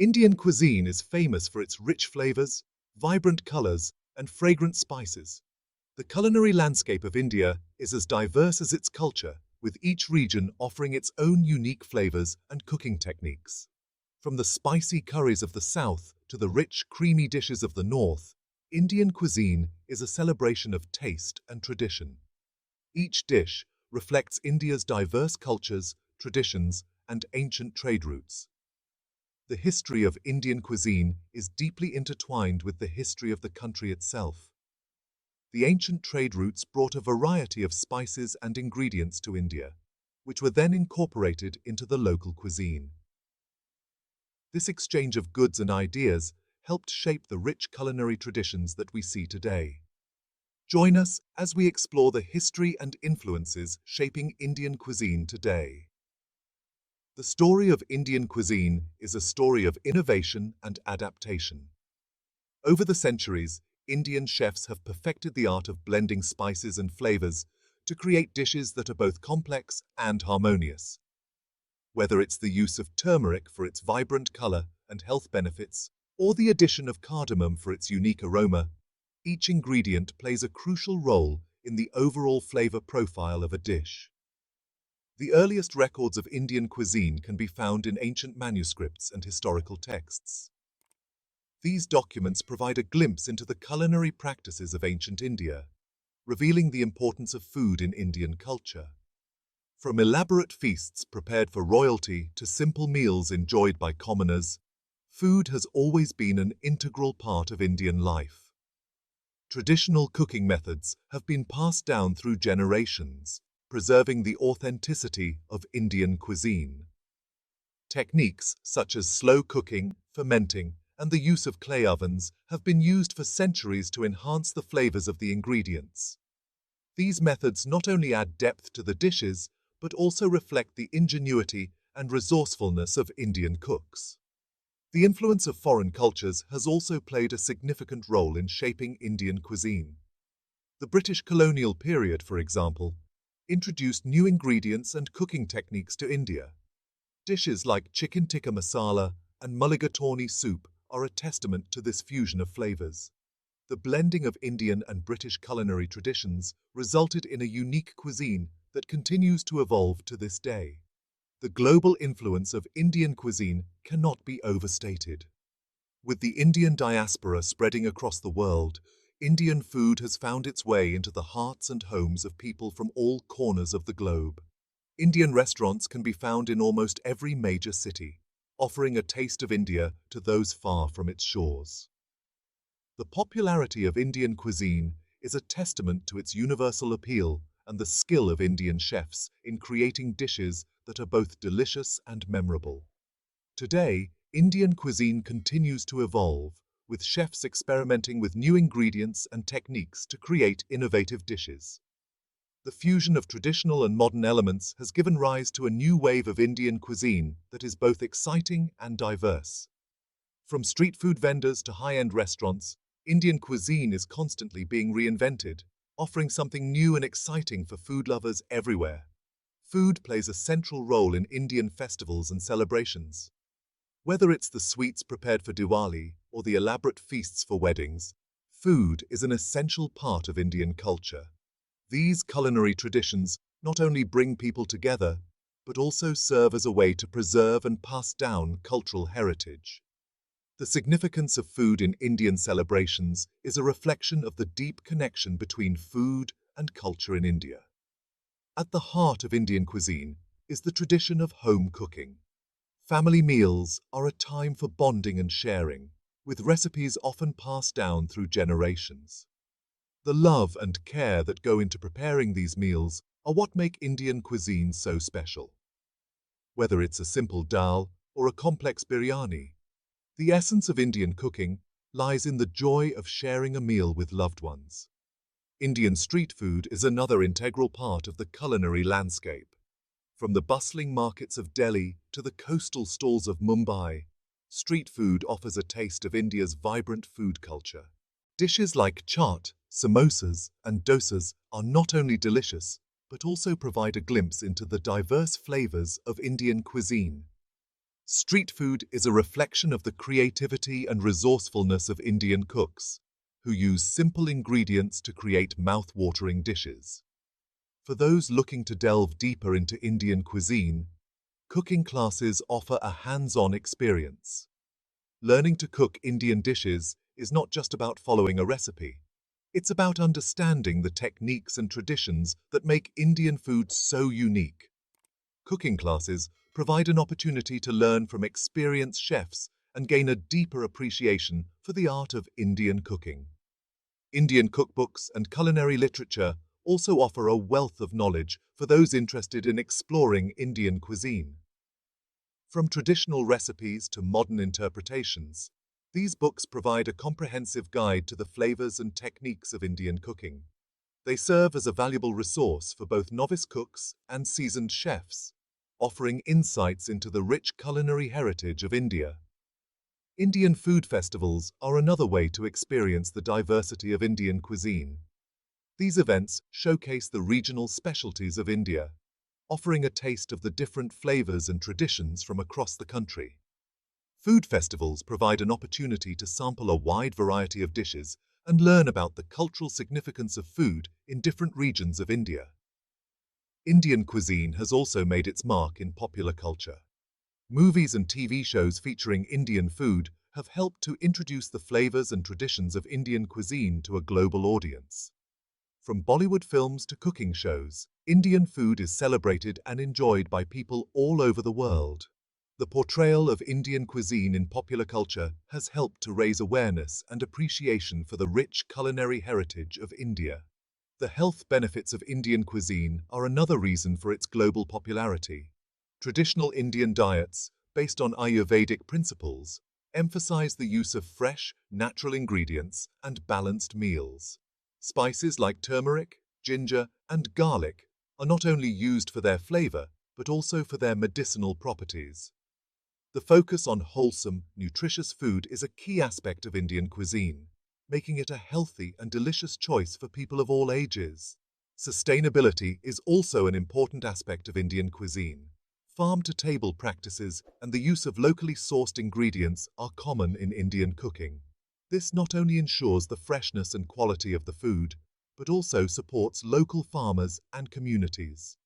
Indian cuisine is famous for its rich flavors, vibrant colors, and fragrant spices. The culinary landscape of India is as diverse as its culture, with each region offering its own unique flavors and cooking techniques. From the spicy curries of the south to the rich, creamy dishes of the north, Indian cuisine is a celebration of taste and tradition. Each dish reflects India's diverse cultures, traditions, and ancient trade routes. The history of Indian cuisine is deeply intertwined with the history of the country itself. The ancient trade routes brought a variety of spices and ingredients to India, which were then incorporated into the local cuisine. This exchange of goods and ideas helped shape the rich culinary traditions that we see today. Join us as we explore the history and influences shaping Indian cuisine today. The story of Indian cuisine is a story of innovation and adaptation. Over the centuries, Indian chefs have perfected the art of blending spices and flavors to create dishes that are both complex and harmonious. Whether it's the use of turmeric for its vibrant color and health benefits, or the addition of cardamom for its unique aroma, each ingredient plays a crucial role in the overall flavor profile of a dish. The earliest records of Indian cuisine can be found in ancient manuscripts and historical texts. These documents provide a glimpse into the culinary practices of ancient India, revealing the importance of food in Indian culture. From elaborate feasts prepared for royalty to simple meals enjoyed by commoners, food has always been an integral part of Indian life. Traditional cooking methods have been passed down through generations, preserving the authenticity of Indian cuisine. Techniques such as slow cooking, fermenting, and the use of clay ovens have been used for centuries to enhance the flavors of the ingredients. These methods not only add depth to the dishes, but also reflect the ingenuity and resourcefulness of Indian cooks. The influence of foreign cultures has also played a significant role in shaping Indian cuisine. The British colonial period, for example, introduced new ingredients and cooking techniques to India. Dishes like chicken tikka masala and mulligatawny soup are a testament to this fusion of flavors. The blending of Indian and British culinary traditions resulted in a unique cuisine that continues to evolve to this day. The global influence of Indian cuisine cannot be overstated. With the Indian diaspora spreading across the world, Indian food has found its way into the hearts and homes of people from all corners of the globe. Indian restaurants can be found in almost every major city, offering a taste of India to those far from its shores. The popularity of Indian cuisine is a testament to its universal appeal and the skill of Indian chefs in creating dishes that are both delicious and memorable. Today, Indian cuisine continues to evolve, with chefs experimenting with new ingredients and techniques to create innovative dishes. The fusion of traditional and modern elements has given rise to a new wave of Indian cuisine that is both exciting and diverse. From street food vendors to high-end restaurants, Indian cuisine is constantly being reinvented, offering something new and exciting for food lovers everywhere. Food plays a central role in Indian festivals and celebrations. Whether it's the sweets prepared for Diwali or the elaborate feasts for weddings, food is an essential part of Indian culture. These culinary traditions not only bring people together, but also serve as a way to preserve and pass down cultural heritage. The significance of food in Indian celebrations is a reflection of the deep connection between food and culture in India. At the heart of Indian cuisine is the tradition of home cooking. Family meals are a time for bonding and sharing, with recipes often passed down through generations. The love and care that go into preparing these meals are what make Indian cuisine so special. Whether it's a simple dal or a complex biryani, the essence of Indian cooking lies in the joy of sharing a meal with loved ones. Indian street food is another integral part of the culinary landscape. From the bustling markets of Delhi to the coastal stalls of Mumbai, street food offers a taste of India's vibrant food culture. Dishes like chaat, samosas, and dosas are not only delicious, but also provide a glimpse into the diverse flavors of Indian cuisine. Street food is a reflection of the creativity and resourcefulness of Indian cooks, who use simple ingredients to create mouth-watering dishes. For those looking to delve deeper into Indian cuisine, cooking classes offer a hands-on experience. Learning to cook Indian dishes is not just about following a recipe. It's about understanding the techniques and traditions that make Indian food so unique. Cooking classes provide an opportunity to learn from experienced chefs and gain a deeper appreciation for the art of Indian cooking. Indian cookbooks and culinary literature also offer a wealth of knowledge for those interested in exploring Indian cuisine. From traditional recipes to modern interpretations, these books provide a comprehensive guide to the flavors and techniques of Indian cooking. They serve as a valuable resource for both novice cooks and seasoned chefs, offering insights into the rich culinary heritage of India. Indian food festivals are another way to experience the diversity of Indian cuisine. These events showcase the regional specialties of India, offering a taste of the different flavors and traditions from across the country. Food festivals provide an opportunity to sample a wide variety of dishes and learn about the cultural significance of food in different regions of India. Indian cuisine has also made its mark in popular culture. Movies and TV shows featuring Indian food have helped to introduce the flavors and traditions of Indian cuisine to a global audience. From Bollywood films to cooking shows, Indian food is celebrated and enjoyed by people all over the world. The portrayal of Indian cuisine in popular culture has helped to raise awareness and appreciation for the rich culinary heritage of India. The health benefits of Indian cuisine are another reason for its global popularity. Traditional Indian diets, based on Ayurvedic principles, emphasize the use of fresh, natural ingredients and balanced meals. Spices like turmeric, ginger, and garlic are not only used for their flavor, but also for their medicinal properties. The focus on wholesome, nutritious food is a key aspect of Indian cuisine, making it a healthy and delicious choice for people of all ages. Sustainability is also an important aspect of Indian cuisine. Farm-to-table practices and the use of locally sourced ingredients are common in Indian cooking. This not only ensures the freshness and quality of the food, but also supports local farmers and communities.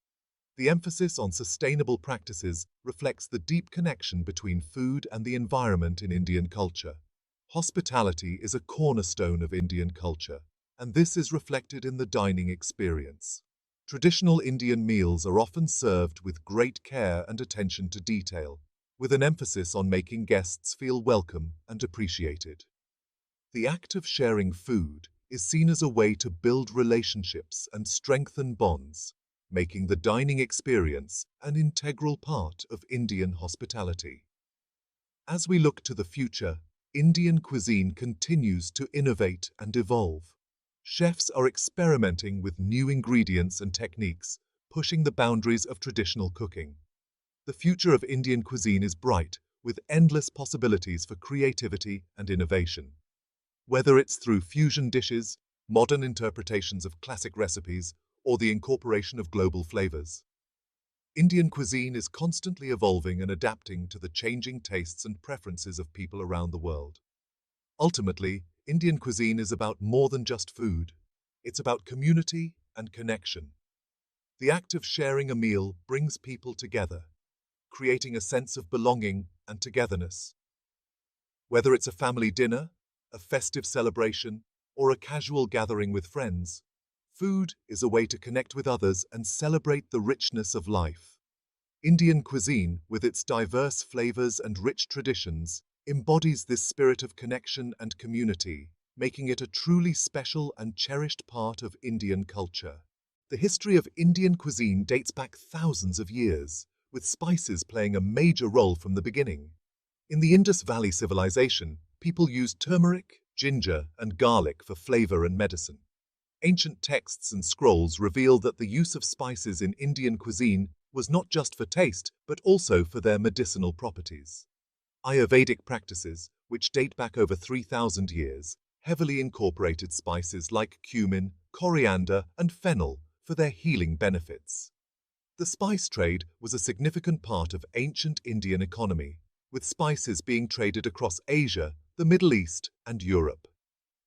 The emphasis on sustainable practices reflects the deep connection between food and the environment in Indian culture. Hospitality is a cornerstone of Indian culture, and this is reflected in the dining experience. Traditional Indian meals are often served with great care and attention to detail, with an emphasis on making guests feel welcome and appreciated. The act of sharing food is seen as a way to build relationships and strengthen bonds, making the dining experience an integral part of Indian hospitality. As we look to the future, Indian cuisine continues to innovate and evolve. Chefs are experimenting with new ingredients and techniques, pushing the boundaries of traditional cooking. The future of Indian cuisine is bright, with endless possibilities for creativity and innovation. Whether it's through fusion dishes, modern interpretations of classic recipes, or the incorporation of global flavors, Indian cuisine is constantly evolving and adapting to the changing tastes and preferences of people around the world. Ultimately, Indian cuisine is about more than just food. It's about community and connection. The act of sharing a meal brings people together, creating a sense of belonging and togetherness. Whether it's a family dinner, a festive celebration, or a casual gathering with friends, food is a way to connect with others and celebrate the richness of life. Indian cuisine, with its diverse flavors and rich traditions, embodies this spirit of connection and community, making it a truly special and cherished part of Indian culture. The history of Indian cuisine dates back thousands of years, with spices playing a major role from the beginning. In the Indus Valley civilization, people used turmeric, ginger, and garlic for flavor and medicine. Ancient texts and scrolls reveal that the use of spices in Indian cuisine was not just for taste, but also for their medicinal properties. Ayurvedic practices, which date back over 3,000 years, heavily incorporated spices like cumin, coriander, and fennel for their healing benefits. The spice trade was a significant part of ancient Indian economy, with spices being traded across Asia, the Middle East, and Europe.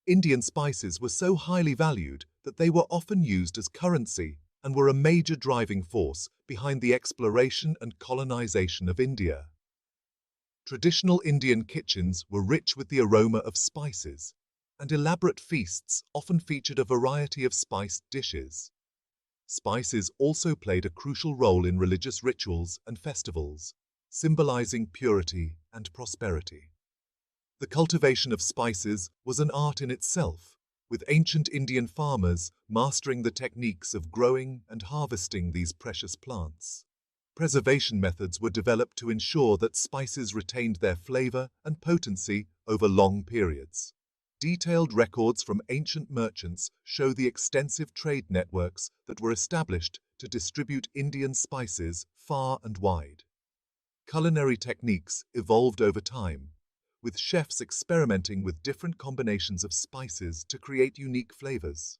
Indian spices were so highly valued that they were often used as currency and were a major driving force behind the exploration and colonization of India. Traditional Indian kitchens were rich with the aroma of spices, and elaborate feasts often featured a variety of spiced dishes. Spices also played a crucial role in religious rituals and festivals, symbolizing purity and prosperity. The cultivation of spices was an art in itself, with ancient Indian farmers mastering the techniques of growing and harvesting these precious plants. Preservation methods were developed to ensure that spices retained their flavor and potency over long periods. Detailed records from ancient merchants show the extensive trade networks that were established to distribute Indian spices far and wide. Culinary techniques evolved over time, with chefs experimenting with different combinations of spices to create unique flavors.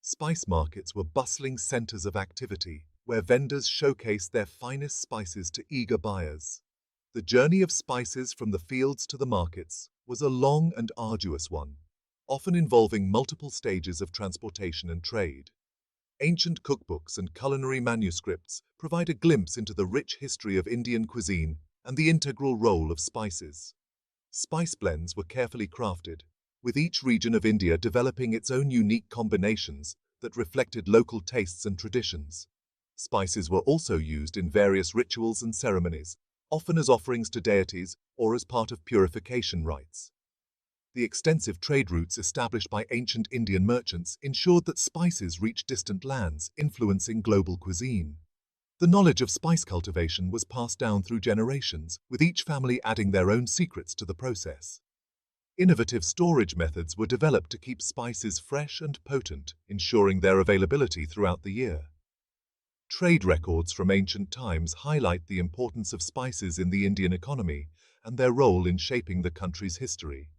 Spice markets were bustling centers of activity, where vendors showcased their finest spices to eager buyers. The journey of spices from the fields to the markets was a long and arduous one, often involving multiple stages of transportation and trade. Ancient cookbooks and culinary manuscripts provide a glimpse into the rich history of Indian cuisine and the integral role of spices. Spice blends were carefully crafted, with each region of India developing its own unique combinations that reflected local tastes and traditions. Spices were also used in various rituals and ceremonies, often as offerings to deities or as part of purification rites. The extensive trade routes established by ancient Indian merchants ensured that spices reached distant lands, influencing global cuisine. The knowledge of spice cultivation was passed down through generations, with each family adding their own secrets to the process. Innovative storage methods were developed to keep spices fresh and potent, ensuring their availability throughout the year. Trade records from ancient times highlight the importance of spices in the Indian economy and their role in shaping the country's history.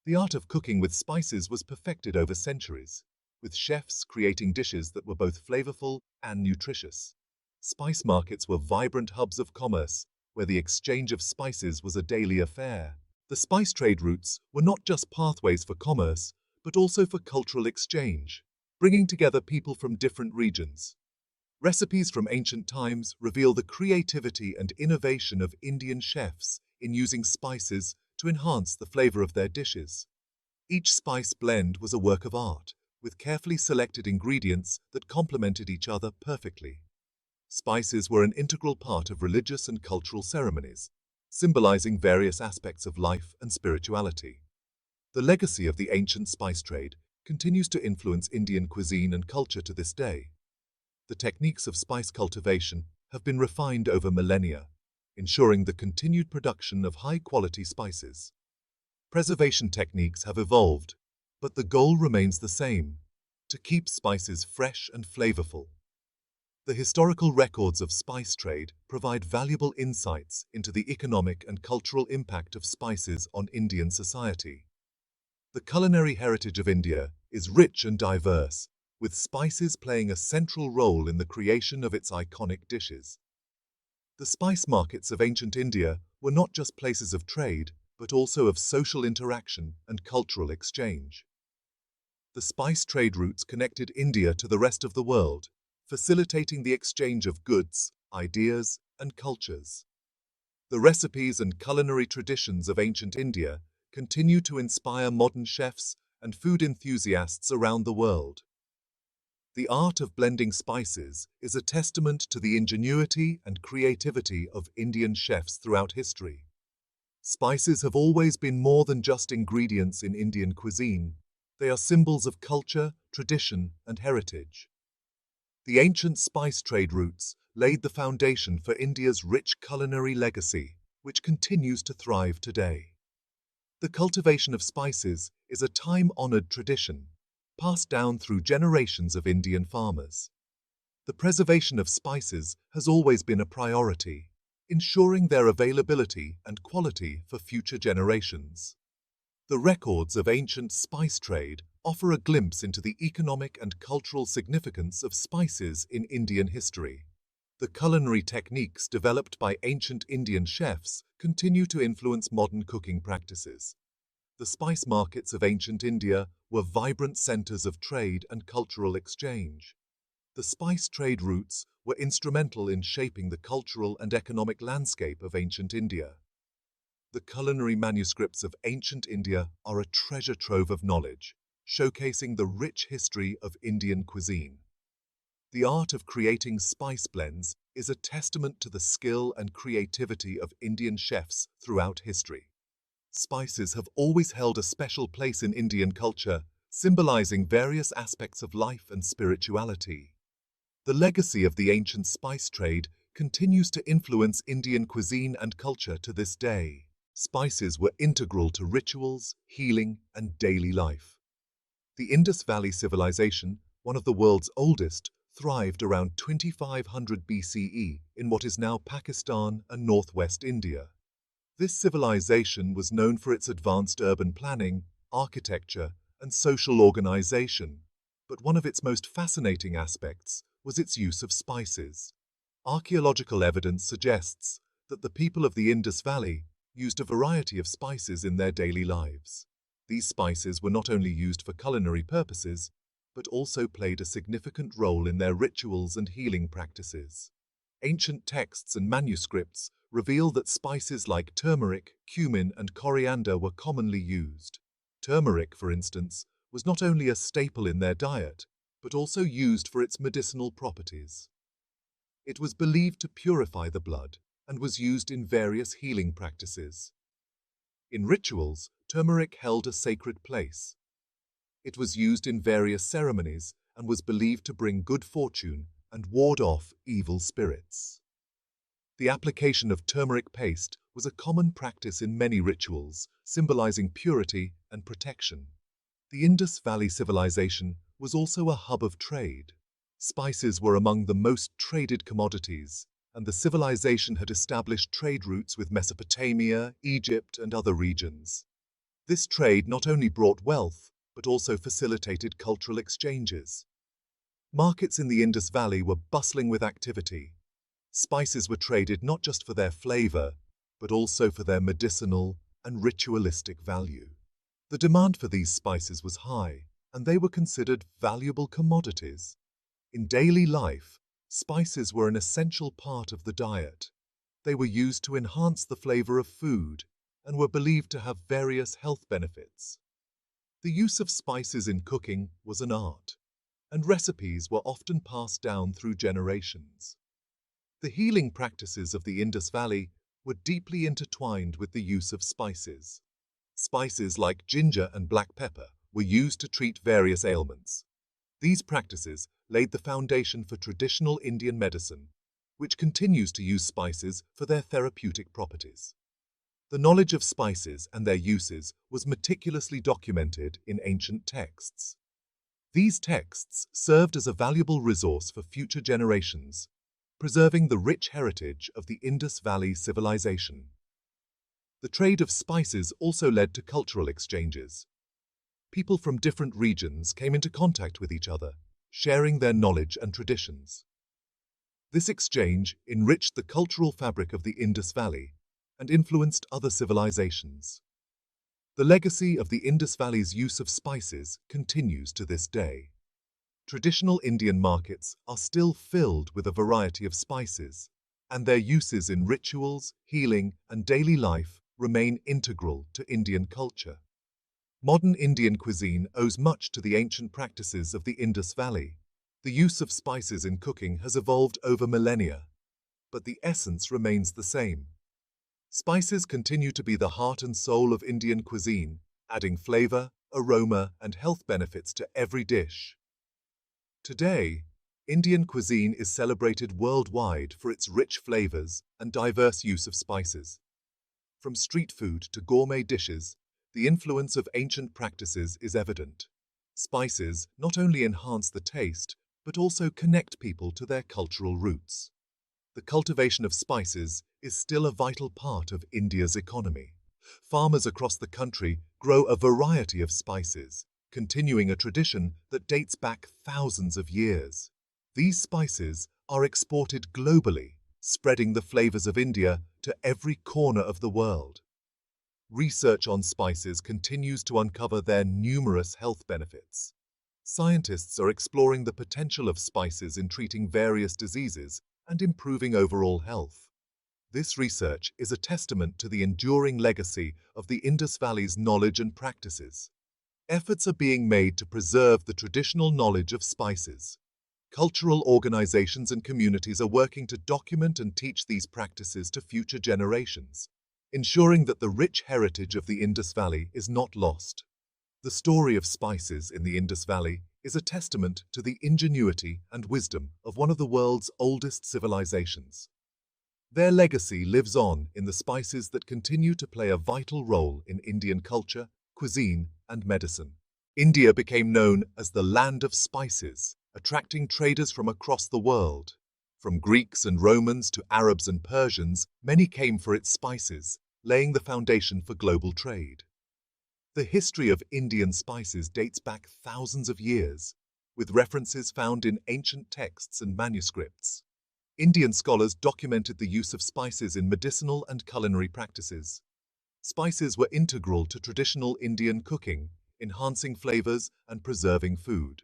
The art of cooking with spices was perfected over centuries, with chefs creating dishes that were both flavorful and nutritious. Spice markets were vibrant hubs of commerce, where the exchange of spices was a daily affair. The spice trade routes were not just pathways for commerce, but also for cultural exchange, bringing together people from different regions. Recipes from ancient times reveal the creativity and innovation of Indian chefs in using spices to enhance the flavor of their dishes. Each spice blend was a work of art, with carefully selected ingredients that complemented each other perfectly. Spices were an integral part of religious and cultural ceremonies, symbolizing various aspects of life and spirituality. The legacy of the ancient spice trade continues to influence Indian cuisine and culture to this day. The techniques of spice cultivation have been refined over millennia, ensuring the continued production of high-quality spices. Preservation techniques have evolved, but the goal remains the same: to keep spices fresh and flavorful. The historical records of spice trade provide valuable insights into the economic and cultural impact of spices on Indian society. The culinary heritage of India is rich and diverse, with spices playing a central role in the creation of its iconic dishes. The spice markets of ancient India were not just places of trade, but also of social interaction and cultural exchange. The spice trade routes connected India to the rest of the world, facilitating the exchange of goods, ideas, and cultures. The recipes and culinary traditions of ancient India continue to inspire modern chefs and food enthusiasts around the world. The art of blending spices is a testament to the ingenuity and creativity of Indian chefs throughout history. Spices have always been more than just ingredients in Indian cuisine. They are symbols of culture, tradition, and heritage. The ancient spice trade routes laid the foundation for India's rich culinary legacy, which continues to thrive today. The cultivation of spices is a time-honored tradition, passed down through generations of Indian farmers. The preservation of spices has always been a priority, ensuring their availability and quality for future generations. The records of ancient spice trade offer a glimpse into the economic and cultural significance of spices in Indian history. The culinary techniques developed by ancient Indian chefs continue to influence modern cooking practices. The spice markets of ancient India were vibrant centers of trade and cultural exchange. The spice trade routes were instrumental in shaping the cultural and economic landscape of ancient India. The culinary manuscripts of ancient India are a treasure trove of knowledge, showcasing the rich history of Indian cuisine. The art of creating spice blends is a testament to the skill and creativity of Indian chefs throughout history. Spices have always held a special place in Indian culture, symbolizing various aspects of life and spirituality. The legacy of the ancient spice trade continues to influence Indian cuisine and culture to this day. Spices were integral to rituals, healing, and daily life. The Indus Valley Civilization, one of the world's oldest, thrived around 2500 BCE in what is now Pakistan and northwest India. This civilization was known for its advanced urban planning, architecture, and social organization, but one of its most fascinating aspects was its use of spices. Archaeological evidence suggests that the people of the Indus Valley used a variety of spices in their daily lives. These spices were not only used for culinary purposes, but also played a significant role in their rituals and healing practices. Ancient texts and manuscripts reveal that spices like turmeric, cumin, and coriander were commonly used. Turmeric, for instance, was not only a staple in their diet, but also used for its medicinal properties. It was believed to purify the blood and was used in various healing practices. In rituals, turmeric held a sacred place. It was used in various ceremonies and was believed to bring good fortune and ward off evil spirits. The application of turmeric paste was a common practice in many rituals, symbolizing purity and protection. The Indus Valley Civilization was also a hub of trade. Spices were among the most traded commodities, and the civilization had established trade routes with Mesopotamia, Egypt, and other regions. This trade not only brought wealth, but also facilitated cultural exchanges. Markets in the Indus Valley were bustling with activity. Spices were traded not just for their flavor, but also for their medicinal and ritualistic value. The demand for these spices was high, and they were considered valuable commodities. In daily life, spices were an essential part of the diet. They were used to enhance the flavor of food and were believed to have various health benefits. The use of spices in cooking was an art, and recipes were often passed down through generations. The healing practices of the Indus Valley were deeply intertwined with the use of spices. Spices like ginger and black pepper were used to treat various ailments. These practices laid the foundation for traditional Indian medicine, which continues to use spices for their therapeutic properties. The knowledge of spices and their uses was meticulously documented in ancient texts. These texts served as a valuable resource for future generations, preserving the rich heritage of the Indus Valley Civilization. The trade of spices also led to cultural exchanges. People from different regions came into contact with each other, sharing their knowledge and traditions. This exchange enriched the cultural fabric of the Indus Valley and influenced other civilizations. The legacy of the Indus Valley's use of spices continues to this day. Traditional Indian markets are still filled with a variety of spices, and their uses in rituals, healing, and daily life remain integral to Indian culture. Modern Indian cuisine owes much to the ancient practices of the Indus Valley. The use of spices in cooking has evolved over millennia, but the essence remains the same. Spices continue to be the heart and soul of Indian cuisine, adding flavor, aroma, and health benefits to every dish. Today, Indian cuisine is celebrated worldwide for its rich flavors and diverse use of spices. From street food to gourmet dishes, the influence of ancient practices is evident. Spices not only enhance the taste, but also connect people to their cultural roots. The cultivation of spices is still a vital part of India's economy. Farmers across the country grow a variety of spices, continuing a tradition that dates back thousands of years. These spices are exported globally, spreading the flavors of India to every corner of the world. Research on spices continues to uncover their numerous health benefits. Scientists are exploring the potential of spices in treating various diseases and improving overall health. This research is a testament to the enduring legacy of the Indus Valley's knowledge and practices. Efforts are being made to preserve the traditional knowledge of spices. Cultural organizations and communities are working to document and teach these practices to future generations, ensuring that the rich heritage of the Indus Valley is not lost. The story of spices in the Indus Valley is a testament to the ingenuity and wisdom of one of the world's oldest civilizations. Their legacy lives on in the spices that continue to play a vital role in Indian culture, cuisine, and medicine. India became known as the land of spices, attracting traders from across the world. From Greeks and Romans to Arabs and Persians, many came for its spices, laying the foundation for global trade. The history of Indian spices dates back thousands of years, with references found in ancient texts and manuscripts. Indian scholars documented the use of spices in medicinal and culinary practices. Spices were integral to traditional Indian cooking, enhancing flavors and preserving food.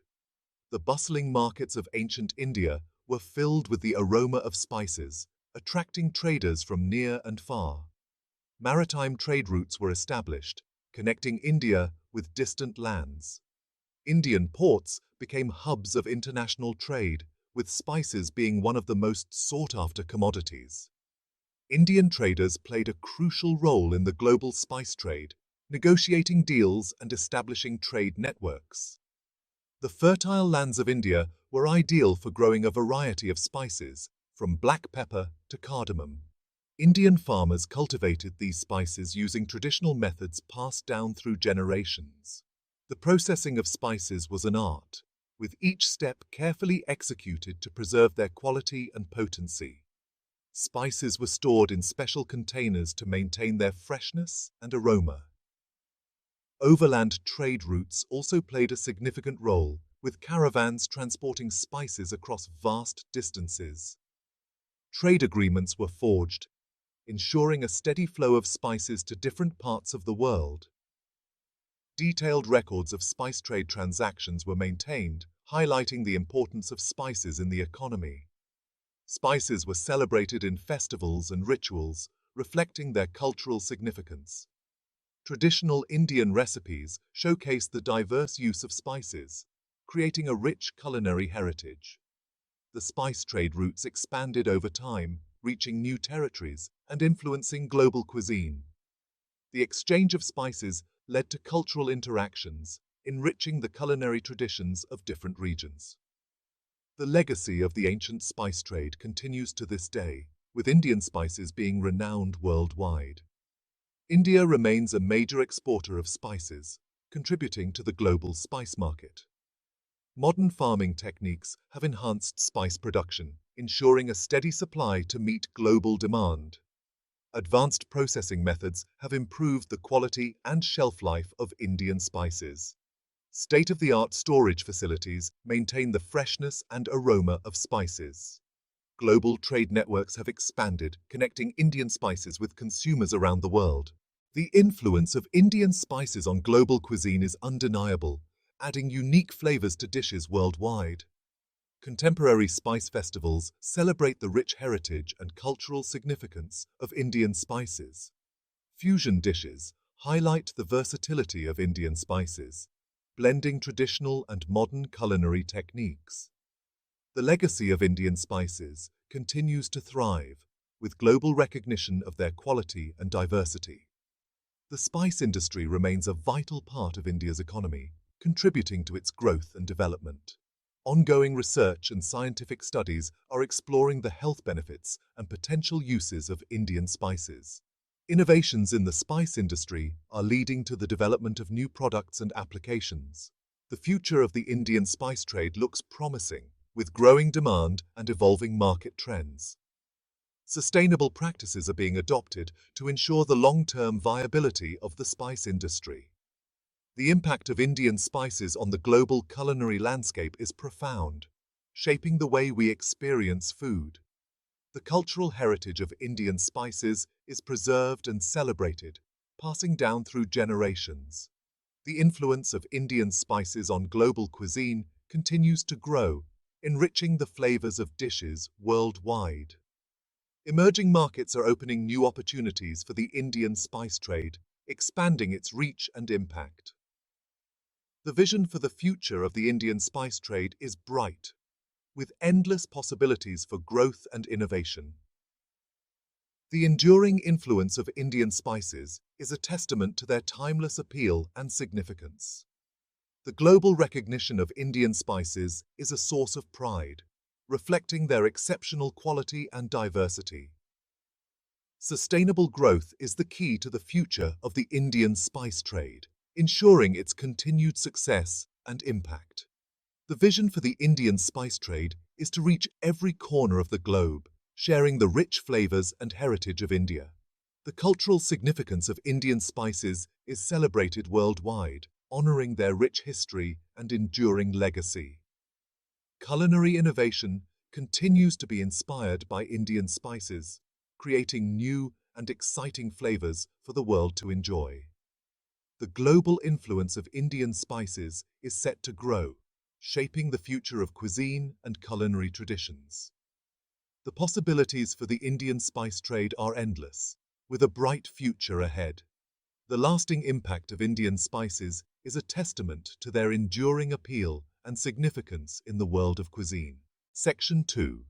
The bustling markets of ancient India were filled with the aroma of spices, attracting traders from near and far. Maritime trade routes were established, connecting India with distant lands. Indian ports became hubs of international trade, with spices being one of the most sought-after commodities. Indian traders played a crucial role in the global spice trade, negotiating deals and establishing trade networks. The fertile lands of India were ideal for growing a variety of spices, from black pepper to cardamom. Indian farmers cultivated these spices using traditional methods passed down through generations. The processing of spices was an art, with each step carefully executed to preserve their quality and potency. Spices were stored in special containers to maintain their freshness and aroma. Overland trade routes also played a significant role, with caravans transporting spices across vast distances. Trade agreements were forged, ensuring a steady flow of spices to different parts of the world. Detailed records of spice trade transactions were maintained, highlighting the importance of spices in the economy. Spices were celebrated in festivals and rituals, reflecting their cultural significance. Traditional Indian recipes showcase the diverse use of spices, creating a rich culinary heritage. The spice trade routes expanded over time, reaching new territories and influencing global cuisine. The exchange of spices led to cultural interactions, enriching the culinary traditions of different regions. The legacy of the ancient spice trade continues to this day, with Indian spices being renowned worldwide. India remains a major exporter of spices, contributing to the global spice market. Modern farming techniques have enhanced spice production, ensuring a steady supply to meet global demand. Advanced processing methods have improved the quality and shelf life of Indian spices. State-of-the-art storage facilities maintain the freshness and aroma of spices. Global trade networks have expanded, connecting Indian spices with consumers around the world. The influence of Indian spices on global cuisine is undeniable, adding unique flavors to dishes worldwide. Contemporary spice festivals celebrate the rich heritage and cultural significance of Indian spices. Fusion dishes highlight the versatility of Indian spices, blending traditional and modern culinary techniques. The legacy of Indian spices continues to thrive, with global recognition of their quality and diversity. The spice industry remains a vital part of India's economy, contributing to its growth and development. Ongoing research and scientific studies are exploring the health benefits and potential uses of Indian spices. Innovations in the spice industry are leading to the development of new products and applications. The future of the Indian spice trade looks promising, with growing demand and evolving market trends. Sustainable practices are being adopted to ensure the long-term viability of the spice industry. The impact of Indian spices on the global culinary landscape is profound. shaping the way we experience food. The cultural heritage of Indian spices is preserved and celebrated, passing down through generations. The influence of Indian spices on global cuisine continues to grow, enriching the flavors of dishes worldwide. Emerging markets are opening new opportunities for the Indian spice trade, expanding its reach and impact. The vision for the future of the Indian spice trade is bright, with endless possibilities for growth and innovation. The enduring influence of Indian spices is a testament to their timeless appeal and significance. The global recognition of Indian spices is a source of pride, reflecting their exceptional quality and diversity. Sustainable growth is the key to the future of the Indian spice trade, ensuring its continued success and impact. The vision for the Indian spice trade is to reach every corner of the globe, sharing the rich flavors and heritage of India. The cultural significance of Indian spices is celebrated worldwide, honoring their rich history and enduring legacy. Culinary innovation continues to be inspired by Indian spices, creating new and exciting flavors for the world to enjoy. The global influence of Indian spices is set to grow, shaping the future of cuisine and culinary traditions. The possibilities for the Indian spice trade are endless, with a bright future ahead. The lasting impact of Indian spices is a testament to their enduring appeal and significance in the world of cuisine. Section 2.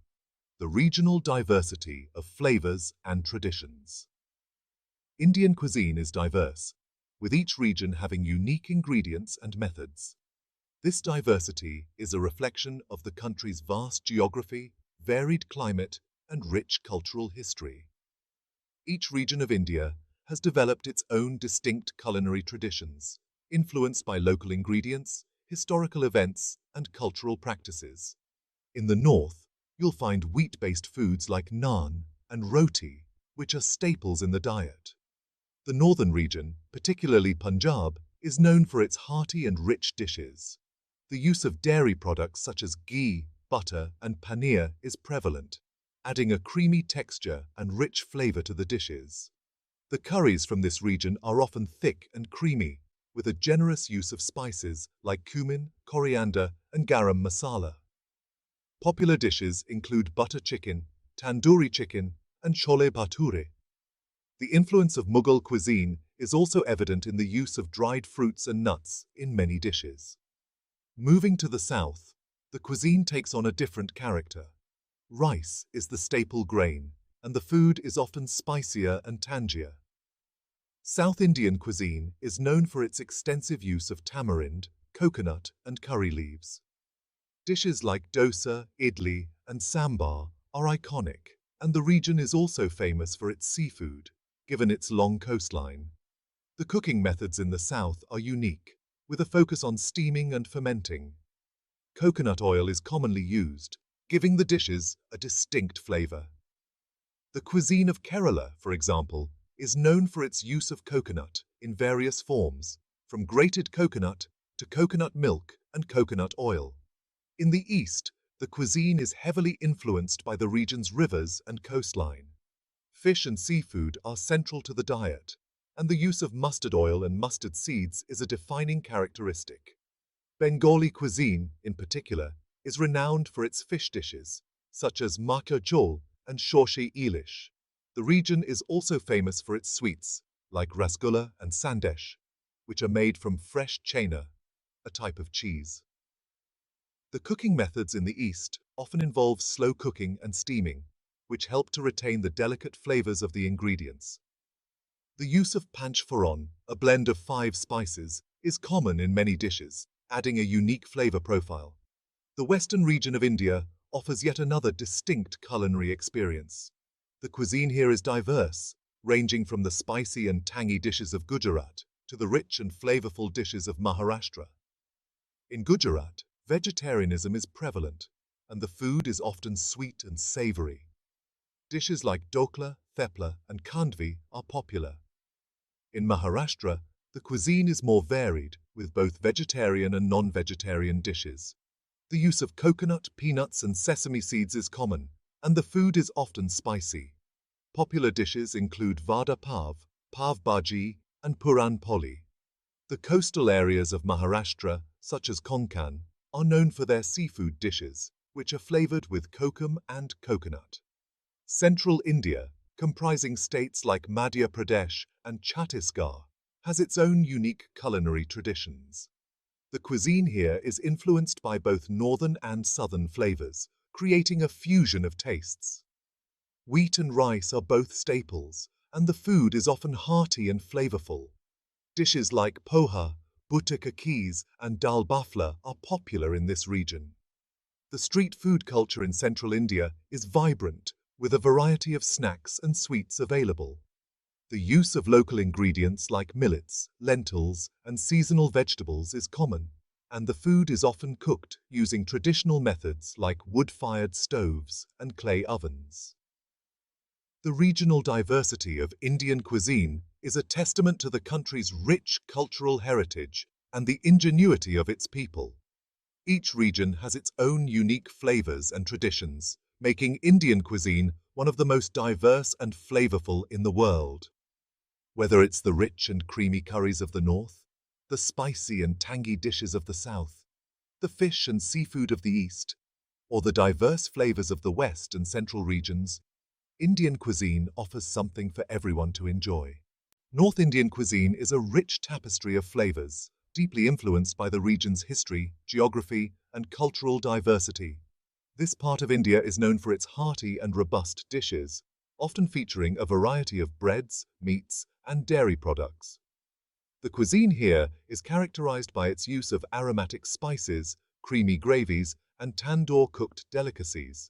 The regional diversity of flavors and traditions. Indian cuisine is diverse, with each region having unique ingredients and methods. This diversity is a reflection of the country's vast geography, varied climate, and rich cultural history. Each region of India has developed its own distinct culinary traditions, influenced by local ingredients, historical events, and cultural practices. In the north, you'll find wheat-based foods like naan and roti, which are staples in the diet. The northern region, particularly Punjab, is known for its hearty and rich dishes. The use of dairy products such as ghee, butter, and paneer is prevalent, adding a creamy texture and rich flavor to the dishes. The curries from this region are often thick and creamy, with a generous use of spices like cumin, coriander, and garam masala. Popular dishes include butter chicken, tandoori chicken, and chole bhature. The influence of Mughal cuisine is also evident in the use of dried fruits and nuts in many dishes. Moving to the south, the cuisine takes on a different character. Rice is the staple grain, and the food is often spicier and tangier. South Indian cuisine is known for its extensive use of tamarind, coconut, and curry leaves. Dishes like dosa, idli, and sambar are iconic, and the region is also famous for its seafood, given its long coastline. The cooking methods in the south are unique, with a focus on steaming and fermenting. Coconut oil is commonly used, giving the dishes a distinct flavor. The cuisine of Kerala, for example, is known for its use of coconut in various forms, from grated coconut to coconut milk and coconut oil. In the east, the cuisine is heavily influenced by the region's rivers and coastline. Fish and seafood are central to the diet, and the use of mustard oil and mustard seeds is a defining characteristic. Bengali cuisine, in particular, is renowned for its fish dishes, such as maka jhol and shorshe ilish. The region is also famous for its sweets, like rasgulla and sandesh, which are made from fresh chena, a type of cheese. The cooking methods in the East often involve slow cooking and steaming, which help to retain the delicate flavors of the ingredients. The use of panch phoron, a blend of 5 spices, is common in many dishes, adding a unique flavor profile. The western region of India offers yet another distinct culinary experience. The cuisine here is diverse, ranging from the spicy and tangy dishes of Gujarat to the rich and flavorful dishes of Maharashtra. In Gujarat, vegetarianism is prevalent, and the food is often sweet and savory. Dishes like dokla, thepla, and khandvi are popular. In Maharashtra, the cuisine is more varied, with both vegetarian and non-vegetarian dishes. The use of coconut, peanuts, and sesame seeds is common, and the food is often spicy. Popular dishes include vada pav, pav bhaji, and puran poli. The coastal areas of Maharashtra, such as Konkan, are known for their seafood dishes, which are flavored with kokum and coconut. Central India, comprising states like Madhya Pradesh and Chhattisgarh, has its own unique culinary traditions. The cuisine here is influenced by both northern and southern flavors, creating a fusion of tastes. Wheat and rice are both staples, and the food is often hearty and flavorful. Dishes like poha, butter kakis, and dal bafla are popular in this region. The street food culture in central India is vibrant, with a variety of snacks and sweets available. The use of local ingredients like millets, lentils, and seasonal vegetables is common, and the food is often cooked using traditional methods like wood-fired stoves and clay ovens. The regional diversity of Indian cuisine is a testament to the country's rich cultural heritage and the ingenuity of its people. Each region has its own unique flavors and traditions, making Indian cuisine one of the most diverse and flavorful in the world. Whether it's the rich and creamy curries of the north, the spicy and tangy dishes of the south, the fish and seafood of the east, or the diverse flavors of the west and central regions, Indian cuisine offers something for everyone to enjoy. North Indian cuisine is a rich tapestry of flavors, deeply influenced by the region's history, geography, and cultural diversity. This part of India is known for its hearty and robust dishes, often featuring a variety of breads, meats, and dairy products. The cuisine here is characterized by its use of aromatic spices, creamy gravies, and tandoor-cooked delicacies.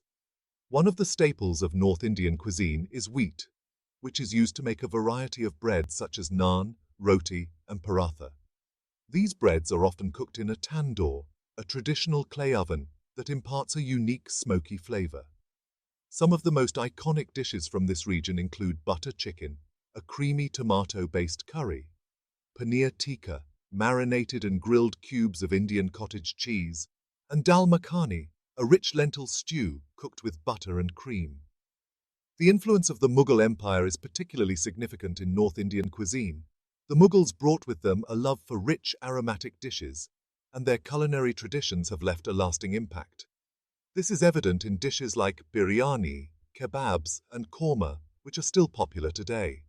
One of the staples of North Indian cuisine is wheat, which is used to make a variety of breads such as naan, roti, and paratha. These breads are often cooked in a tandoor, a traditional clay oven that imparts a unique smoky flavor. Some of the most iconic dishes from this region include butter chicken, a creamy tomato-based curry, paneer tikka, marinated and grilled cubes of Indian cottage cheese, and dal makhani, a rich lentil stew cooked with butter and cream. The influence of the Mughal Empire is particularly significant in North Indian cuisine. The Mughals brought with them a love for rich aromatic dishes, and their culinary traditions have left a lasting impact. This is evident in dishes like biryani, kebabs, and korma, which are still popular today.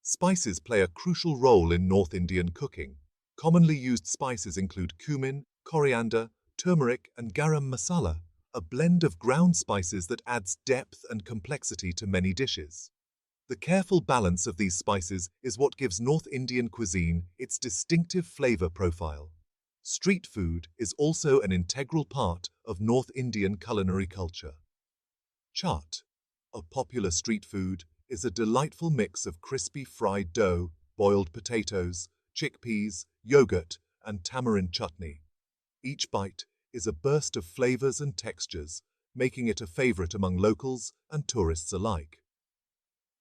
Spices play a crucial role in North Indian cooking. Commonly used spices include cumin, coriander, turmeric, and garam masala, a blend of ground spices that adds depth and complexity to many dishes. The careful balance of these spices is what gives North Indian cuisine its distinctive flavor profile. Street food is also an integral part of North Indian culinary culture. Chaat, a popular street food, is a delightful mix of crispy fried dough, boiled potatoes, chickpeas, yogurt, and tamarind chutney. Each bite is a burst of flavors and textures, making it a favorite among locals and tourists alike.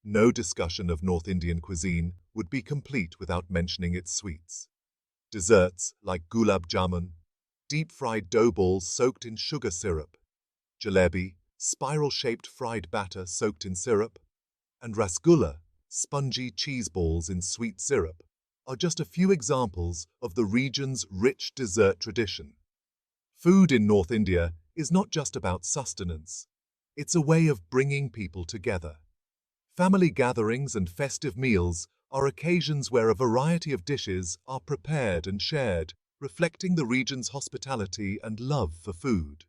No discussion of North Indian cuisine would be complete without mentioning its sweets. Desserts like gulab jamun, deep-fried dough balls soaked in sugar syrup, jalebi, spiral-shaped fried batter soaked in syrup, and rasgulla, spongy cheese balls in sweet syrup, are just a few examples of the region's rich dessert tradition. Food in North India is not just about sustenance. It's a way of bringing people together. Family gatherings and festive meals are occasions where a variety of dishes are prepared and shared, reflecting the region's hospitality and love for food.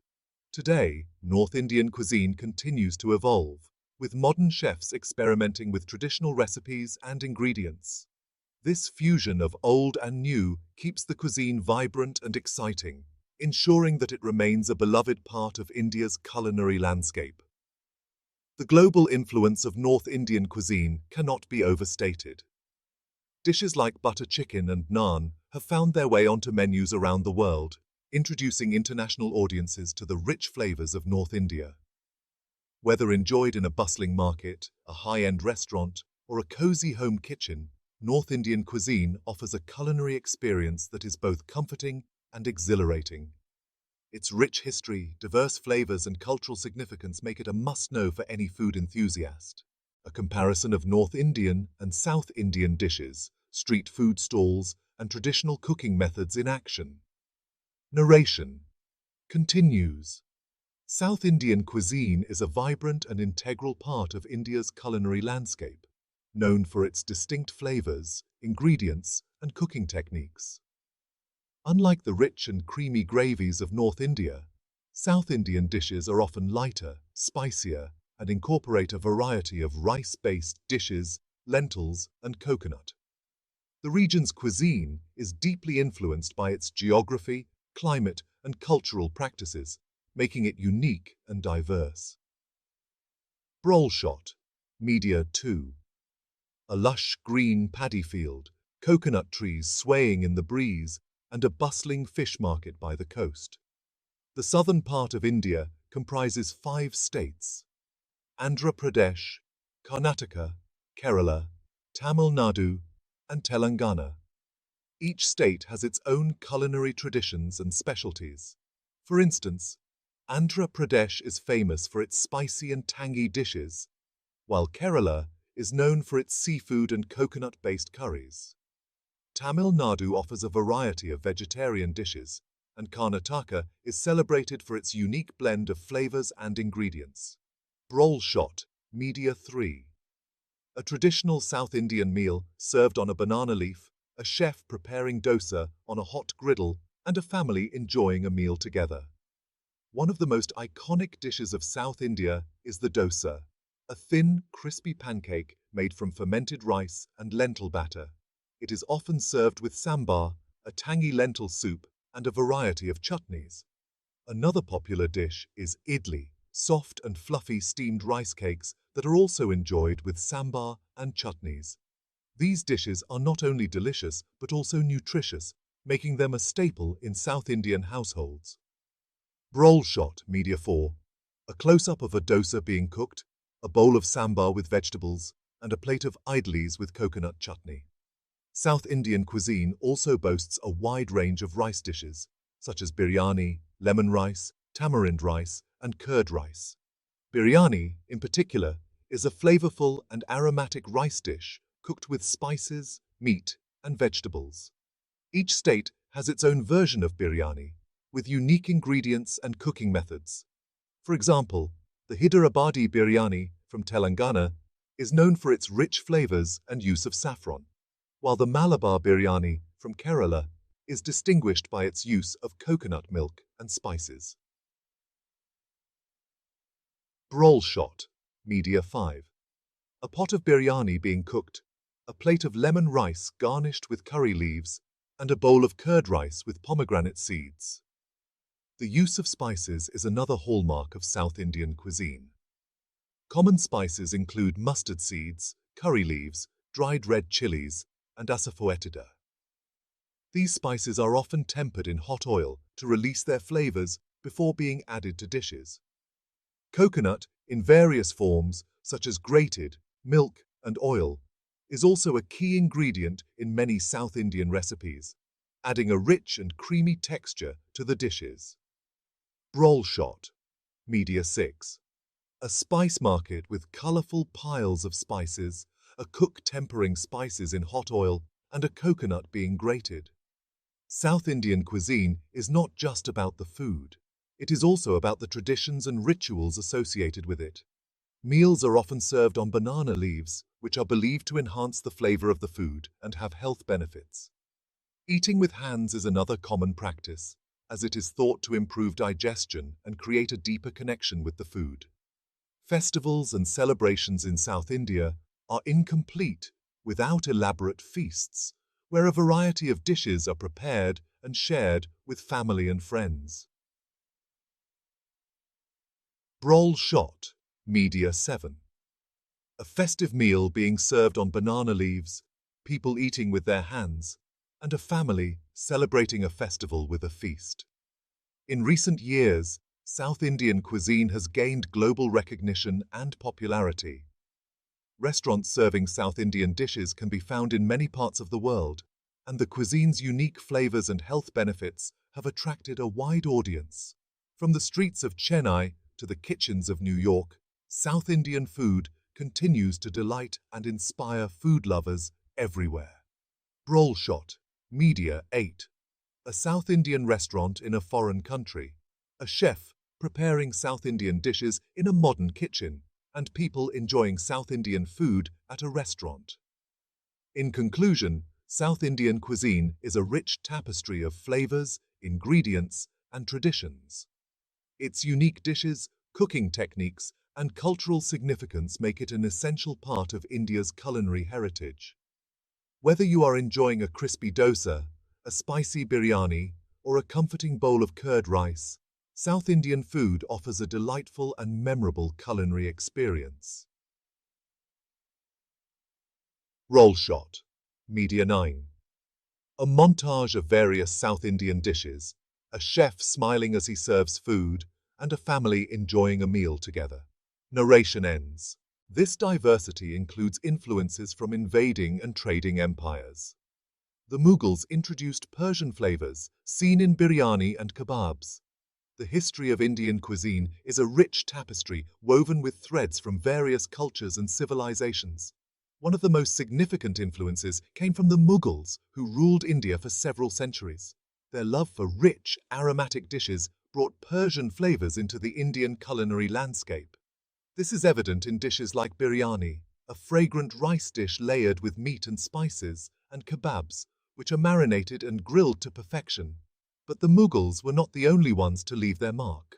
Today, North Indian cuisine continues to evolve, with modern chefs experimenting with traditional recipes and ingredients. This fusion of old and new keeps the cuisine vibrant and exciting, ensuring that it remains a beloved part of India's culinary landscape. The global influence of North Indian cuisine cannot be overstated. Dishes like butter chicken and naan have found their way onto menus around the world, introducing international audiences to the rich flavors of North India. Whether enjoyed in a bustling market, a high-end restaurant, or a cozy home kitchen, North Indian cuisine offers a culinary experience that is both comforting and exhilarating. Its rich history, diverse flavors, and cultural significance make it a must-know for any food enthusiast. A comparison of North Indian and South Indian dishes, street food stalls, and traditional cooking methods in action. Narration continues. South Indian cuisine is a vibrant and integral part of India's culinary landscape, known for its distinct flavors, ingredients, and cooking techniques. Unlike the rich and creamy gravies of North India, South Indian dishes are often lighter, spicier, and incorporate a variety of rice-based dishes, lentils, and coconut. The region's cuisine is deeply influenced by its geography, climate, and cultural practices, making it unique and diverse. Brol shot, Media 2. A lush green paddy field, coconut trees swaying in the breeze, and a bustling fish market by the coast. The southern part of India comprises 5 states: Andhra Pradesh, Karnataka, Kerala, Tamil Nadu, and Telangana. Each state has its own culinary traditions and specialties. For instance, Andhra Pradesh is famous for its spicy and tangy dishes, while Kerala is known for its seafood and coconut-based curries. Tamil Nadu offers a variety of vegetarian dishes, and Karnataka is celebrated for its unique blend of flavors and ingredients. Brol shot, Media 3. A traditional South Indian meal served on a banana leaf, a chef preparing dosa on a hot griddle, and a family enjoying a meal together. One of the most iconic dishes of South India is the dosa, a thin, crispy pancake made from fermented rice and lentil batter. It is often served with sambar, a tangy lentil soup, and a variety of chutneys. Another popular dish is idli, soft and fluffy steamed rice cakes that are also enjoyed with sambar and chutneys. These dishes are not only delicious but also nutritious, making them a staple in South Indian households. Brol shot, Media 4. A close-up of a dosa being cooked, a bowl of sambar with vegetables, and a plate of idlis with coconut chutney. South Indian cuisine also boasts a wide range of rice dishes, such as biryani, lemon rice, tamarind rice, and curd rice. Biryani, in particular, is a flavorful and aromatic rice dish cooked with spices, meat, and vegetables. Each state has its own version of biryani, with unique ingredients and cooking methods. For example, the Hyderabadi biryani from Telangana is known for its rich flavors and use of saffron, while the Malabar biryani from Kerala is distinguished by its use of coconut milk and spices. Brol shot, Media 5. A pot of biryani being cooked, a plate of lemon rice garnished with curry leaves, and a bowl of curd rice with pomegranate seeds. The use of spices is another hallmark of South Indian cuisine. Common spices include mustard seeds, curry leaves, dried red chilies, and asafoetida. These spices are often tempered in hot oil to release their flavors before being added to dishes. Coconut, in various forms, such as grated, milk, and oil, is also a key ingredient in many South Indian recipes, adding a rich and creamy texture to the dishes. Brol shot, Media 6. A spice market with colorful piles of spices, a cook tempering spices in hot oil, and a coconut being grated. South Indian cuisine is not just about the food. It is also about the traditions and rituals associated with it. Meals are often served on banana leaves, which are believed to enhance the flavor of the food and have health benefits. Eating with hands is another common practice, as it is thought to improve digestion and create a deeper connection with the food. Festivals and celebrations in South India are incomplete without elaborate feasts, where a variety of dishes are prepared and shared with family and friends. Brol shot, Media 7. A festive meal being served on banana leaves, people eating with their hands, and a family celebrating a festival with a feast. In recent years, South Indian cuisine has gained global recognition and popularity. Restaurants serving South Indian dishes can be found in many parts of the world, and the cuisine's unique flavors and health benefits have attracted a wide audience. From the streets of Chennai to the kitchens of New York, South Indian food continues to delight and inspire food lovers everywhere. Roll Shot, Media 8. A South Indian restaurant in a foreign country. A chef preparing South Indian dishes in a modern kitchen, and people enjoying South Indian food at a restaurant. In conclusion, South Indian cuisine is a rich tapestry of flavors, ingredients, and traditions. Its unique dishes, cooking techniques, and cultural significance make it an essential part of India's culinary heritage. Whether you are enjoying a crispy dosa, a spicy biryani, or a comforting bowl of curd rice, South Indian food offers a delightful and memorable culinary experience. Roll Shot, Media 9. A montage of various South Indian dishes, a chef smiling as he serves food, and a family enjoying a meal together. Narration ends. This diversity includes influences from invading and trading empires. The Mughals introduced Persian flavors, seen in biryani and kebabs. The history of Indian cuisine is a rich tapestry woven with threads from various cultures and civilizations. One of the most significant influences came from the Mughals, who ruled India for several centuries. Their love for rich, aromatic dishes brought Persian flavors into the Indian culinary landscape. This is evident in dishes like biryani, a fragrant rice dish layered with meat and spices, and kebabs, which are marinated and grilled to perfection. But the Mughals were not the only ones to leave their mark.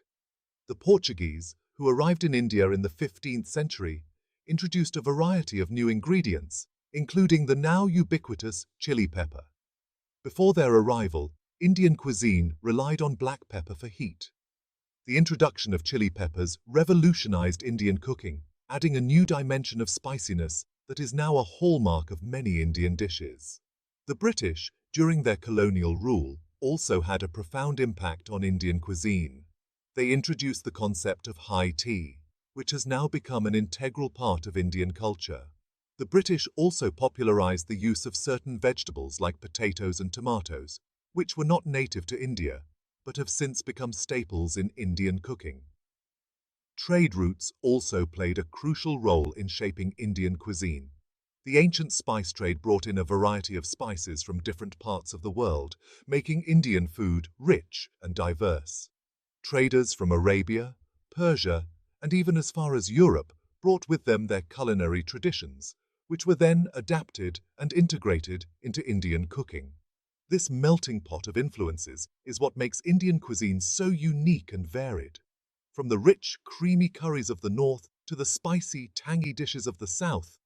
The Portuguese, who arrived in India in the 15th century, introduced a variety of new ingredients, including the now ubiquitous chili pepper. Before their arrival, Indian cuisine relied on black pepper for heat. The introduction of chili peppers revolutionized Indian cooking, adding a new dimension of spiciness that is now a hallmark of many Indian dishes. The British, during their colonial rule, also had a profound impact on Indian cuisine. They introduced the concept of high tea, which has now become an integral part of Indian culture. The British also popularized the use of certain vegetables like potatoes and tomatoes, which were not native to India, but have since become staples in Indian cooking. Trade routes also played a crucial role in shaping Indian cuisine. The ancient spice trade brought in a variety of spices from different parts of the world, making Indian food rich and diverse. Traders from Arabia, Persia, and even as far as Europe brought with them their culinary traditions, which were then adapted and integrated into Indian cooking. This melting pot of influences is what makes Indian cuisine so unique and varied. From the rich, creamy curries of the north to the spicy, tangy dishes of the south,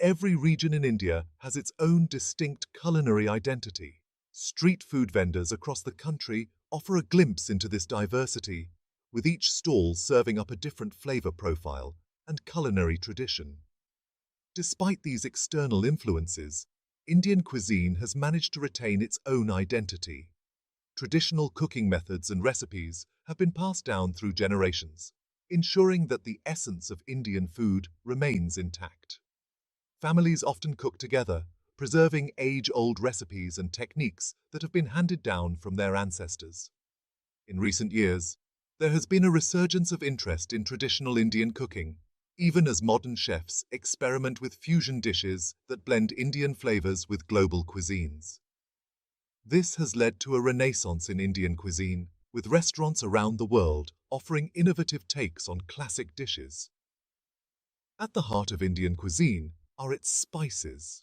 every region in India has its own distinct culinary identity. Street food vendors across the country offer a glimpse into this diversity, with each stall serving up a different flavor profile and culinary tradition. Despite these external influences, Indian cuisine has managed to retain its own identity. Traditional cooking methods and recipes have been passed down through generations, ensuring that the essence of Indian food remains intact. Families often cook together, preserving age-old recipes and techniques that have been handed down from their ancestors. In recent years, there has been a resurgence of interest in traditional Indian cooking, even as modern chefs experiment with fusion dishes that blend Indian flavors with global cuisines. This has led to a renaissance in Indian cuisine, with restaurants around the world offering innovative takes on classic dishes. At the heart of Indian cuisine are its spices.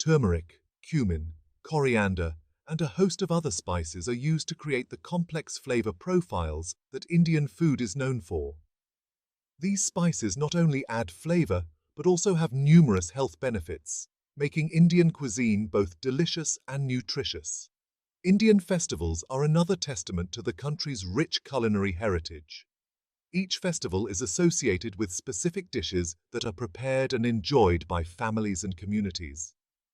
Turmeric, cumin, coriander, and a host of other spices are used to create the complex flavor profiles that Indian food is known for. These spices not only add flavor, but also have numerous health benefits, making Indian cuisine both delicious and nutritious. Indian festivals are another testament to the country's rich culinary heritage. Each festival is associated with specific dishes that are prepared and enjoyed by families and communities.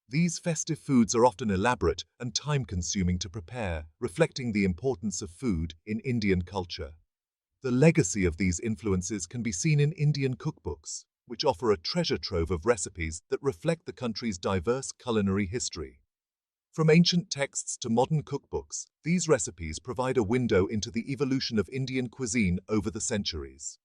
These festive foods are often elaborate and time-consuming to prepare, reflecting the importance of food in Indian culture. The legacy of these influences can be seen in Indian cookbooks, which offer a treasure trove of recipes that reflect the country's diverse culinary history. From ancient texts to modern cookbooks, these recipes provide a window into the evolution of Indian cuisine over the centuries.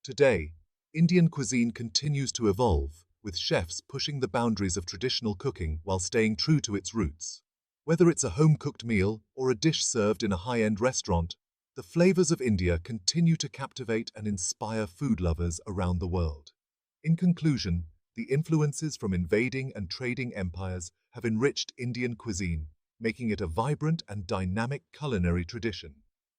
Today, Indian cuisine continues to evolve, with chefs pushing the boundaries of traditional cooking while staying true to its roots. Whether it's a home-cooked meal or a dish served in a high-end restaurant, the flavors of India continue to captivate and inspire food lovers around the world. In conclusion, the influences from invading and trading empires have enriched Indian cuisine, making it a vibrant and dynamic culinary tradition.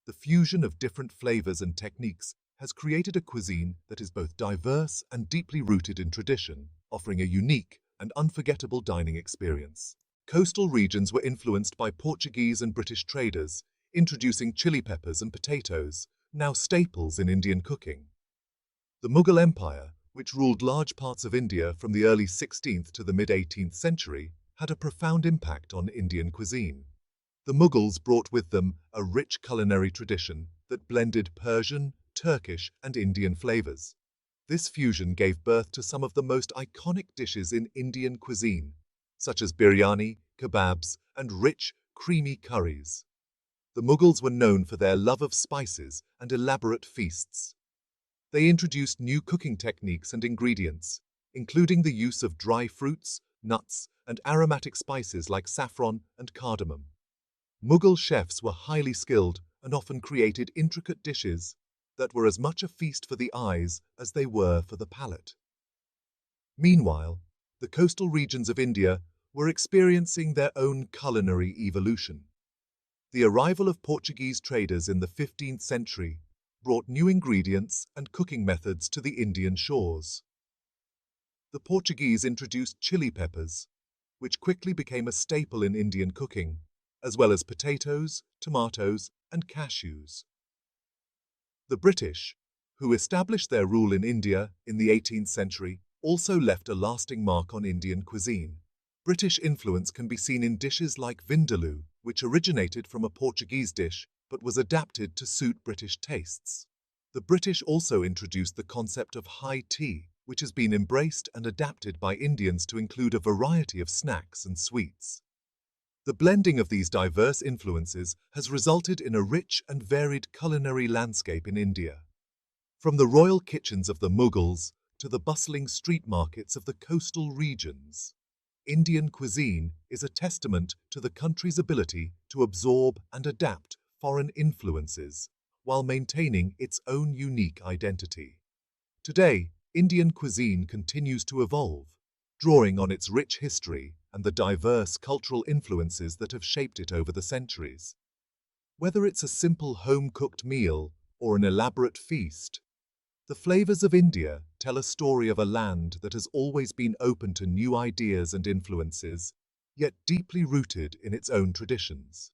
The fusion of different flavors and techniques has created a cuisine that is both diverse and deeply rooted in tradition, offering a unique and unforgettable dining experience. Coastal regions were influenced by Portuguese and British traders, introducing chili peppers and potatoes, now staples in Indian cooking. The Mughal Empire, which ruled large parts of India from the early 16th to the mid-18th century, had a profound impact on Indian cuisine. The Mughals brought with them a rich culinary tradition that blended Persian, Turkish, and Indian flavors. This fusion gave birth to some of the most iconic dishes in Indian cuisine, such as biryani, kebabs, and rich, creamy curries. The Mughals were known for their love of spices and elaborate feasts. They introduced new cooking techniques and ingredients, including the use of dry fruits, nuts, and aromatic spices like saffron and cardamom. Mughal chefs were highly skilled and often created intricate dishes that were as much a feast for the eyes as they were for the palate. Meanwhile, the coastal regions of India were experiencing their own culinary evolution. The arrival of Portuguese traders in the 15th century brought new ingredients and cooking methods to the Indian shores. The Portuguese introduced chili peppers, which quickly became a staple in Indian cooking, as well as potatoes, tomatoes, and cashews. The British, who established their rule in India in the 18th century, also left a lasting mark on Indian cuisine. British influence can be seen in dishes like vindaloo, which originated from a Portuguese dish but was adapted to suit British tastes. The British also introduced the concept of high tea, which has been embraced and adapted by Indians to include a variety of snacks and sweets. The blending of these diverse influences has resulted in a rich and varied culinary landscape in India. From the royal kitchens of the Mughals to the bustling street markets of the coastal regions, Indian cuisine is a testament to the country's ability to absorb and adapt foreign influences while maintaining its own unique identity. Today, Indian cuisine continues to evolve, drawing on its rich history and the diverse cultural influences that have shaped it over the centuries. Whether it's a simple home-cooked meal or an elaborate feast, the flavors of India tell a story of a land that has always been open to new ideas and influences, yet deeply rooted in its own traditions.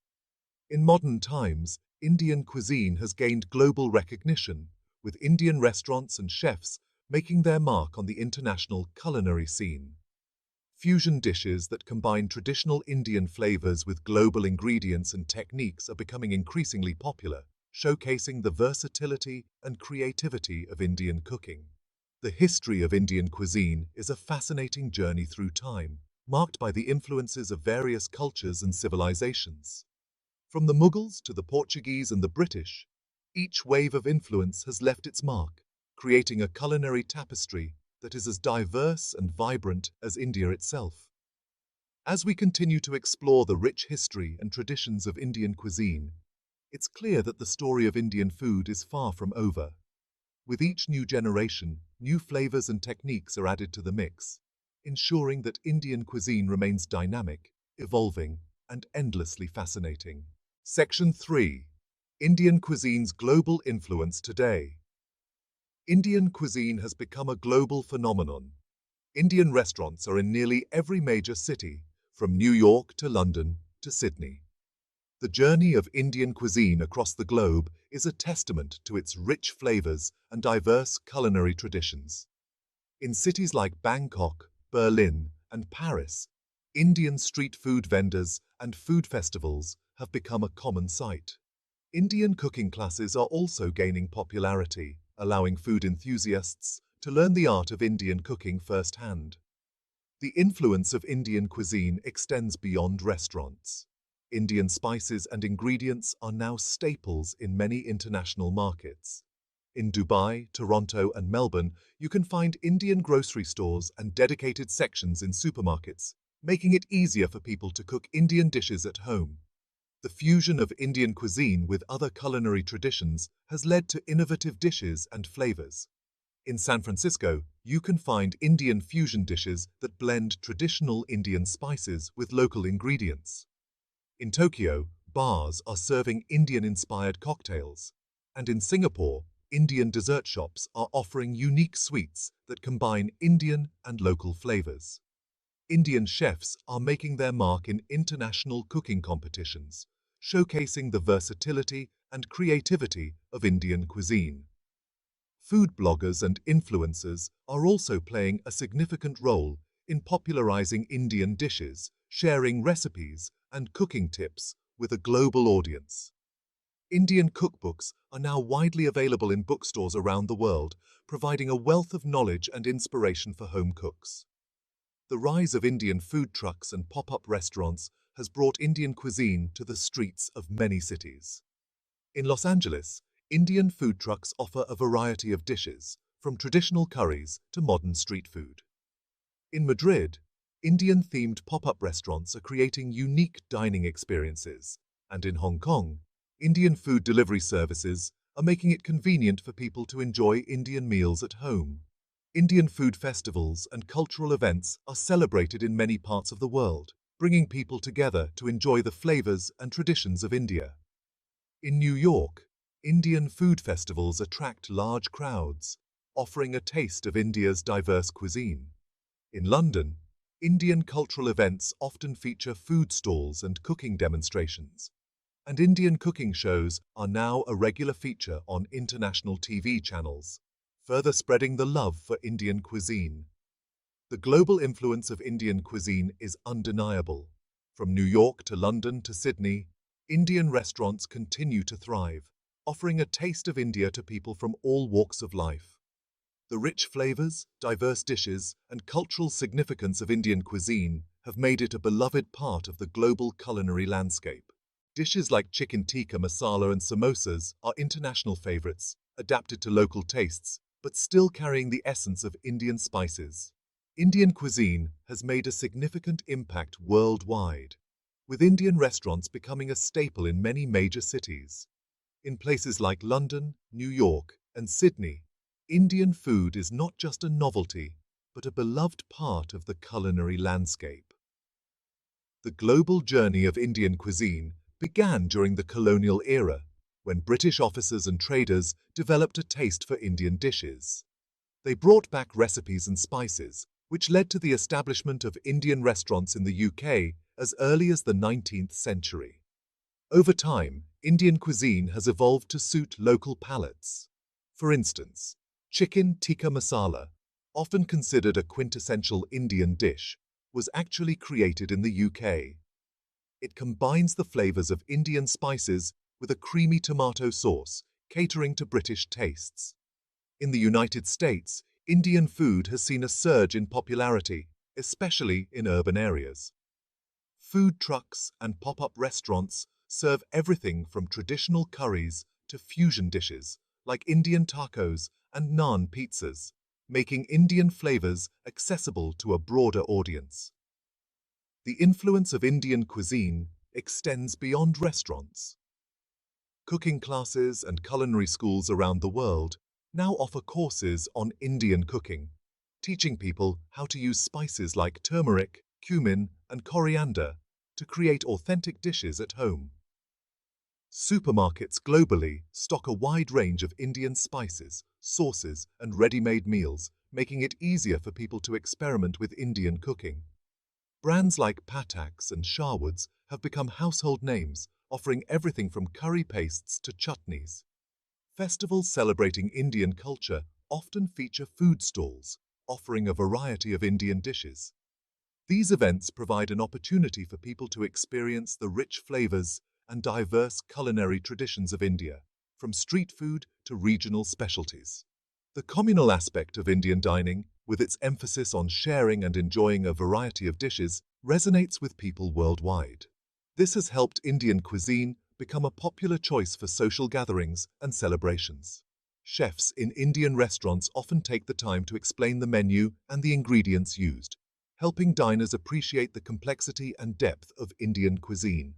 In modern times, Indian cuisine has gained global recognition, with Indian restaurants and chefs making their mark on the international culinary scene. Fusion dishes that combine traditional Indian flavors with global ingredients and techniques are becoming increasingly popular, showcasing the versatility and creativity of Indian cooking. The history of Indian cuisine is a fascinating journey through time, marked by the influences of various cultures and civilizations. From the Mughals to the Portuguese and the British, each wave of influence has left its mark, creating a culinary tapestry that is as diverse and vibrant as India itself. As we continue to explore the rich history and traditions of Indian cuisine, it's clear that the story of Indian food is far from over. With each new generation, new flavors and techniques are added to the mix, ensuring that Indian cuisine remains dynamic, evolving, and endlessly fascinating. Section 3. Indian cuisine's global influence today. Indian cuisine has become a global phenomenon. Indian restaurants are in nearly every major city, from New York to London to Sydney. The journey of Indian cuisine across the globe is a testament to its rich flavors and diverse culinary traditions. In cities like Bangkok, Berlin, and Paris, Indian street food vendors and food festivals have become a common sight. Indian cooking classes are also gaining popularity, allowing food enthusiasts to learn the art of Indian cooking firsthand. The influence of Indian cuisine extends beyond restaurants. Indian spices and ingredients are now staples in many international markets. In Dubai, Toronto, and Melbourne, you can find Indian grocery stores and dedicated sections in supermarkets, making it easier for people to cook Indian dishes at home. The fusion of Indian cuisine with other culinary traditions has led to innovative dishes and flavors. In San Francisco, you can find Indian fusion dishes that blend traditional Indian spices with local ingredients. In Tokyo, bars are serving Indian-inspired cocktails, and in Singapore, Indian dessert shops are offering unique sweets that combine Indian and local flavors. Indian chefs are making their mark in international cooking competitions, showcasing the versatility and creativity of Indian cuisine. Food bloggers and influencers are also playing a significant role in popularizing Indian dishes, sharing recipes and cooking tips with a global audience. Indian cookbooks are now widely available in bookstores around the world, providing a wealth of knowledge and inspiration for home cooks. The rise of Indian food trucks and pop-up restaurants has brought Indian cuisine to the streets of many cities. In Los Angeles, Indian food trucks offer a variety of dishes, from traditional curries to modern street food. In Madrid, Indian-themed pop-up restaurants are creating unique dining experiences, and in Hong Kong, Indian food delivery services are making it convenient for people to enjoy Indian meals at home. Indian food festivals and cultural events are celebrated in many parts of the world, bringing people together to enjoy the flavors and traditions of India. In New York, Indian food festivals attract large crowds, offering a taste of India's diverse cuisine. In London, Indian cultural events often feature food stalls and cooking demonstrations, and Indian cooking shows are now a regular feature on international TV channels, further spreading the love for Indian cuisine. The global influence of Indian cuisine is undeniable. From New York to London to Sydney, Indian restaurants continue to thrive, offering a taste of India to people from all walks of life. The rich flavors, diverse dishes, and cultural significance of Indian cuisine have made it a beloved part of the global culinary landscape. Dishes like chicken tikka masala and samosas are international favorites, adapted to local tastes, but still carrying the essence of Indian spices. Indian cuisine has made a significant impact worldwide, with Indian restaurants becoming a staple in many major cities. In places like London, New York, and Sydney, Indian food is not just a novelty, but a beloved part of the culinary landscape. The global journey of Indian cuisine began during the colonial era, when British officers and traders developed a taste for Indian dishes. They brought back recipes and spices, which led to the establishment of Indian restaurants in the UK as early as the 19th century. Over time, Indian cuisine has evolved to suit local palates. For instance, chicken tikka masala, often considered a quintessential Indian dish, was actually created in the UK. It combines the flavors of Indian spices with a creamy tomato sauce, catering to British tastes. In the United States, Indian food has seen a surge in popularity, especially in urban areas. Food trucks and pop-up restaurants serve everything from traditional curries to fusion dishes like Indian tacos and naan pizzas, making Indian flavors accessible to a broader audience. The influence of Indian cuisine extends beyond restaurants. Cooking classes and culinary schools around the world now offer courses on Indian cooking, teaching people how to use spices like turmeric, cumin, and coriander to create authentic dishes at home. Supermarkets globally stock a wide range of Indian spices, sauces, and ready-made meals, making it easier for people to experiment with Indian cooking. Brands like Patak's and Sharwood's have become household names, offering everything from curry pastes to chutneys. Festivals celebrating Indian culture often feature food stalls, offering a variety of Indian dishes. These events provide an opportunity for people to experience the rich flavors and diverse culinary traditions of India, from street food to regional specialties. The communal aspect of Indian dining with its emphasis on sharing and enjoying a variety of dishes, resonates with people worldwide. This has helped Indian cuisine become a popular choice for social gatherings and celebrations. Chefs in Indian restaurants often take the time to explain the menu and the ingredients used, helping diners appreciate the complexity and depth of Indian cuisine.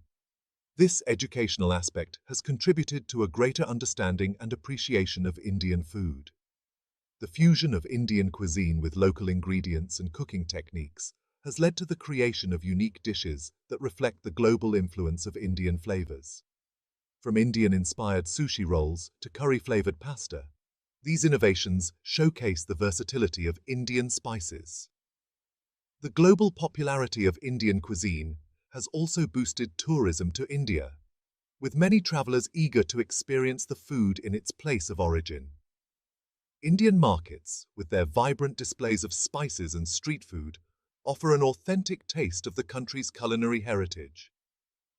This educational aspect has contributed to a greater understanding and appreciation of Indian food. The fusion of Indian cuisine with local ingredients and cooking techniques has led to the creation of unique dishes that reflect the global influence of Indian flavors. From Indian-inspired sushi rolls to curry-flavored pasta, these innovations showcase the versatility of Indian spices. The global popularity of Indian cuisine has also boosted tourism to India, with many travelers eager to experience the food in its place of origin. Indian markets, with their vibrant displays of spices and street food, offer an authentic taste of the country's culinary heritage.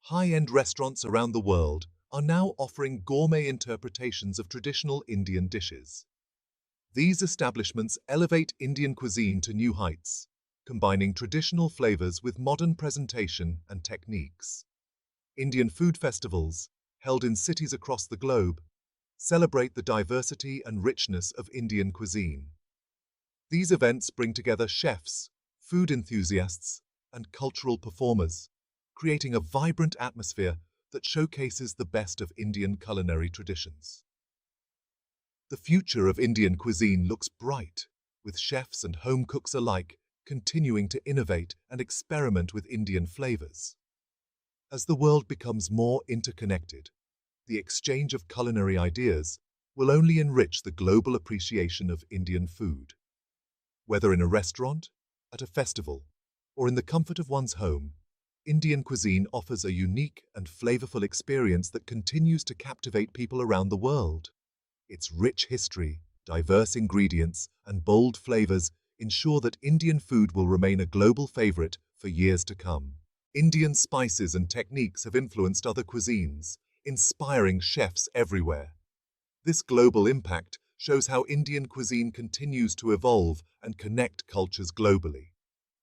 High-end restaurants around the world are now offering gourmet interpretations of traditional Indian dishes. These establishments elevate Indian cuisine to new heights, combining traditional flavors with modern presentation and techniques. Indian food festivals, held in cities across the globe, celebrate the diversity and richness of Indian cuisine. These events bring together chefs, food enthusiasts, and cultural performers, creating a vibrant atmosphere that showcases the best of Indian culinary traditions. The future of Indian cuisine looks bright, with chefs and home cooks alike continuing to innovate and experiment with Indian flavors. As the world becomes more interconnected, the exchange of culinary ideas will only enrich the global appreciation of Indian food. Whether in a restaurant, at a festival, or in the comfort of one's home, Indian cuisine offers a unique and flavorful experience that continues to captivate people around the world. Its rich history, diverse ingredients, and bold flavors ensure that Indian food will remain a global favorite for years to come. Indian spices and techniques have influenced other cuisines, inspiring chefs everywhere. This global impact shows how Indian cuisine continues to evolve and connect cultures globally.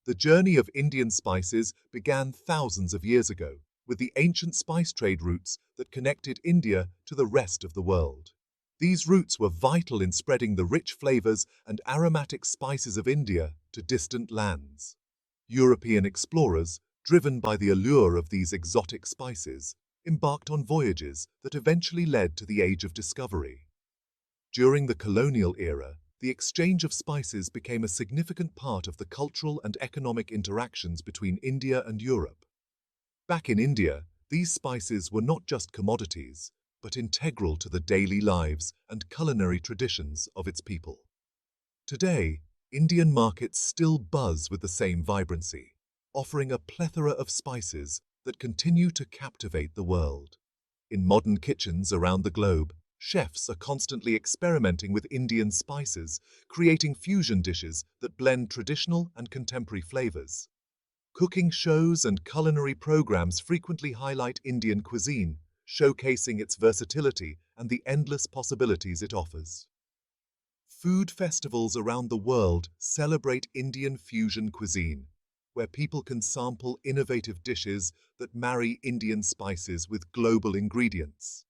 The journey of Indian spices began thousands of years ago, with the ancient spice trade routes that connected India to the rest of the world. These routes were vital in spreading the rich flavors and aromatic spices of India to distant lands. European explorers, driven by the allure of these exotic spices, embarked on voyages that eventually led to the Age of Discovery. During the colonial era, the exchange of spices became a significant part of the cultural and economic interactions between India and Europe. Back in India, these spices were not just commodities, but integral to the daily lives and culinary traditions of its people. Today, Indian markets still buzz with the same vibrancy, offering a plethora of spices that continue to captivate the world. In modern kitchens around the globe, chefs are constantly experimenting with Indian spices, creating fusion dishes that blend traditional and contemporary flavors. Cooking shows and culinary programs frequently highlight Indian cuisine, showcasing its versatility and the endless possibilities it offers. Food festivals around the world celebrate Indian fusion cuisine, where people can sample innovative dishes that marry Indian spices with global ingredients.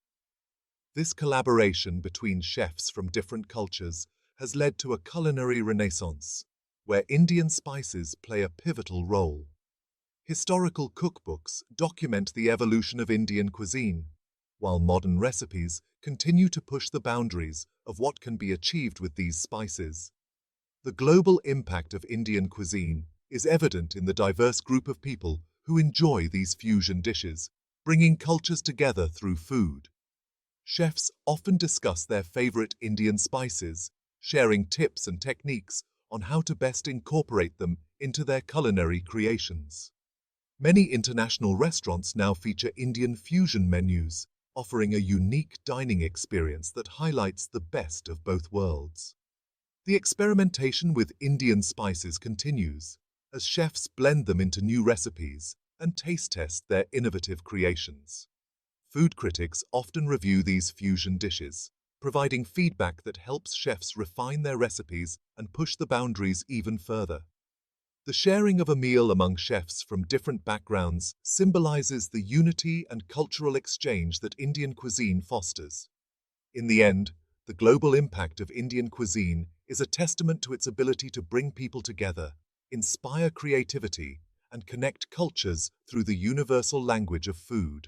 This collaboration between chefs from different cultures has led to a culinary renaissance, where Indian spices play a pivotal role. Historical cookbooks document the evolution of Indian cuisine, while modern recipes continue to push the boundaries of what can be achieved with these spices. The global impact of Indian cuisine is evident in the diverse group of people who enjoy these fusion dishes, bringing cultures together through food. Chefs often discuss their favorite Indian spices, sharing tips and techniques on how to best incorporate them into their culinary creations. Many international restaurants now feature Indian fusion menus, offering a unique dining experience that highlights the best of both worlds. The experimentation with Indian spices continues, as chefs blend them into new recipes and taste test their innovative creations. Food critics often review these fusion dishes, providing feedback that helps chefs refine their recipes and push the boundaries even further. The sharing of a meal among chefs from different backgrounds symbolizes the unity and cultural exchange that Indian cuisine fosters. In the end, the global impact of Indian cuisine is a testament to its ability to bring people together, inspire creativity, and connect cultures through the universal language of food.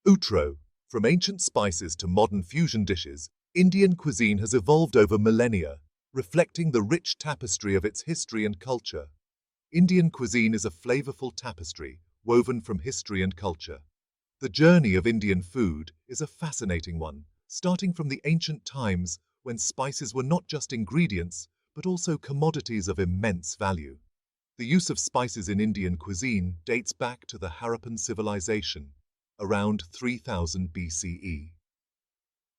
Outro. From ancient spices to modern fusion dishes, Indian cuisine has evolved over millennia, reflecting the rich tapestry of its history and culture. Indian cuisine is a flavorful tapestry woven from history and culture. The journey of Indian food is a fascinating one, starting from the ancient times when spices were not just ingredients, but also commodities of immense value. The use of spices in Indian cuisine dates back to the Harappan civilization, around 3000 BCE.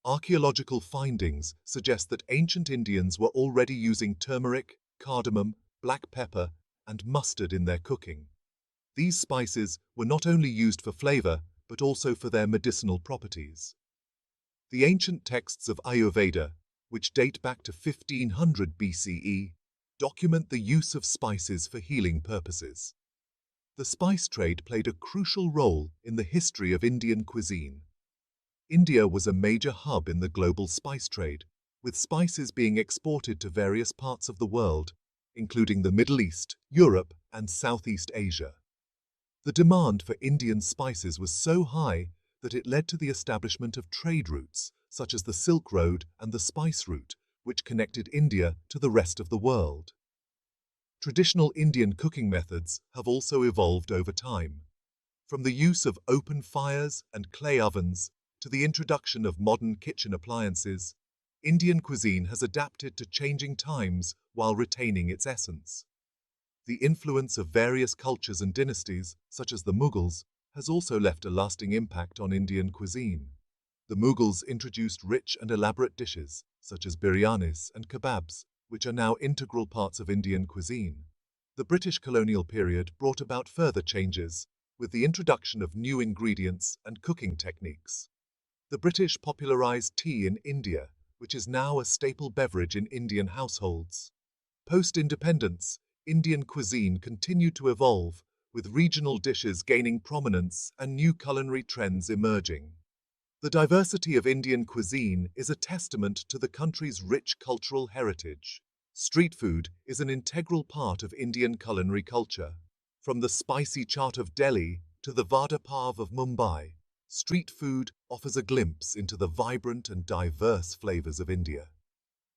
Archaeological findings suggest that ancient Indians were already using turmeric, cardamom, black pepper, and mustard in their cooking. These spices were not only used for flavor, but also for their medicinal properties. The ancient texts of Ayurveda, which date back to 1500 BCE, document the use of spices for healing purposes. The spice trade played a crucial role in the history of Indian cuisine. India was a major hub in the global spice trade, with spices being exported to various parts of the world, including the Middle East, Europe, and Southeast Asia. The demand for Indian spices was so high that it led to the establishment of trade routes, such as the Silk Road and the Spice Route, which connected India to the rest of the world. Traditional Indian cooking methods have also evolved over time. From the use of open fires and clay ovens to the introduction of modern kitchen appliances, Indian cuisine has adapted to changing times while retaining its essence. The influence of various cultures and dynasties, such as the Mughals, has also left a lasting impact on Indian cuisine. The Mughals introduced rich and elaborate dishes, such as biryanis and kebabs, which are now integral parts of Indian cuisine. The British colonial period brought about further changes, with the introduction of new ingredients and cooking techniques. The British popularized tea in India, which is now a staple beverage in Indian households. Post-independence, Indian cuisine continued to evolve, with regional dishes gaining prominence and new culinary trends emerging. The diversity of Indian cuisine is a testament to the country's rich cultural heritage. Street food is an integral part of Indian culinary culture. From the spicy chaat of Delhi to the vada pav of Mumbai, street food offers a glimpse into the vibrant and diverse flavors of India.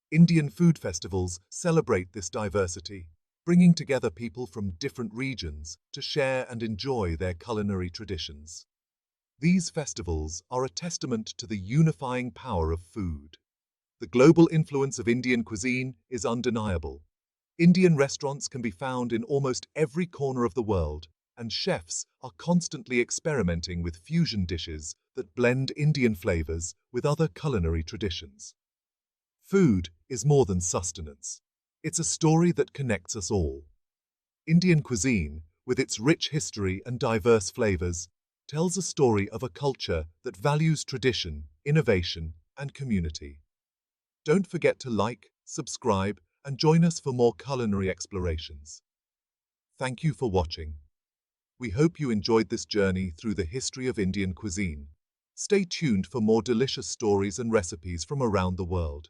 Indian food festivals celebrate this diversity, bringing together people from different regions to share and enjoy their culinary traditions. These festivals are a testament to the unifying power of food. The global influence of Indian cuisine is undeniable. Indian restaurants can be found in almost every corner of the world, and chefs are constantly experimenting with fusion dishes that blend Indian flavors with other culinary traditions. Food is more than sustenance. It's a story that connects us all. Indian cuisine, with its rich history and diverse flavors, tells a story of a culture that values tradition, innovation, and community. Don't forget to like, subscribe, and join us for more culinary explorations. Thank you for watching. We hope you enjoyed this journey through the history of Indian cuisine. Stay tuned for more delicious stories and recipes from around the world.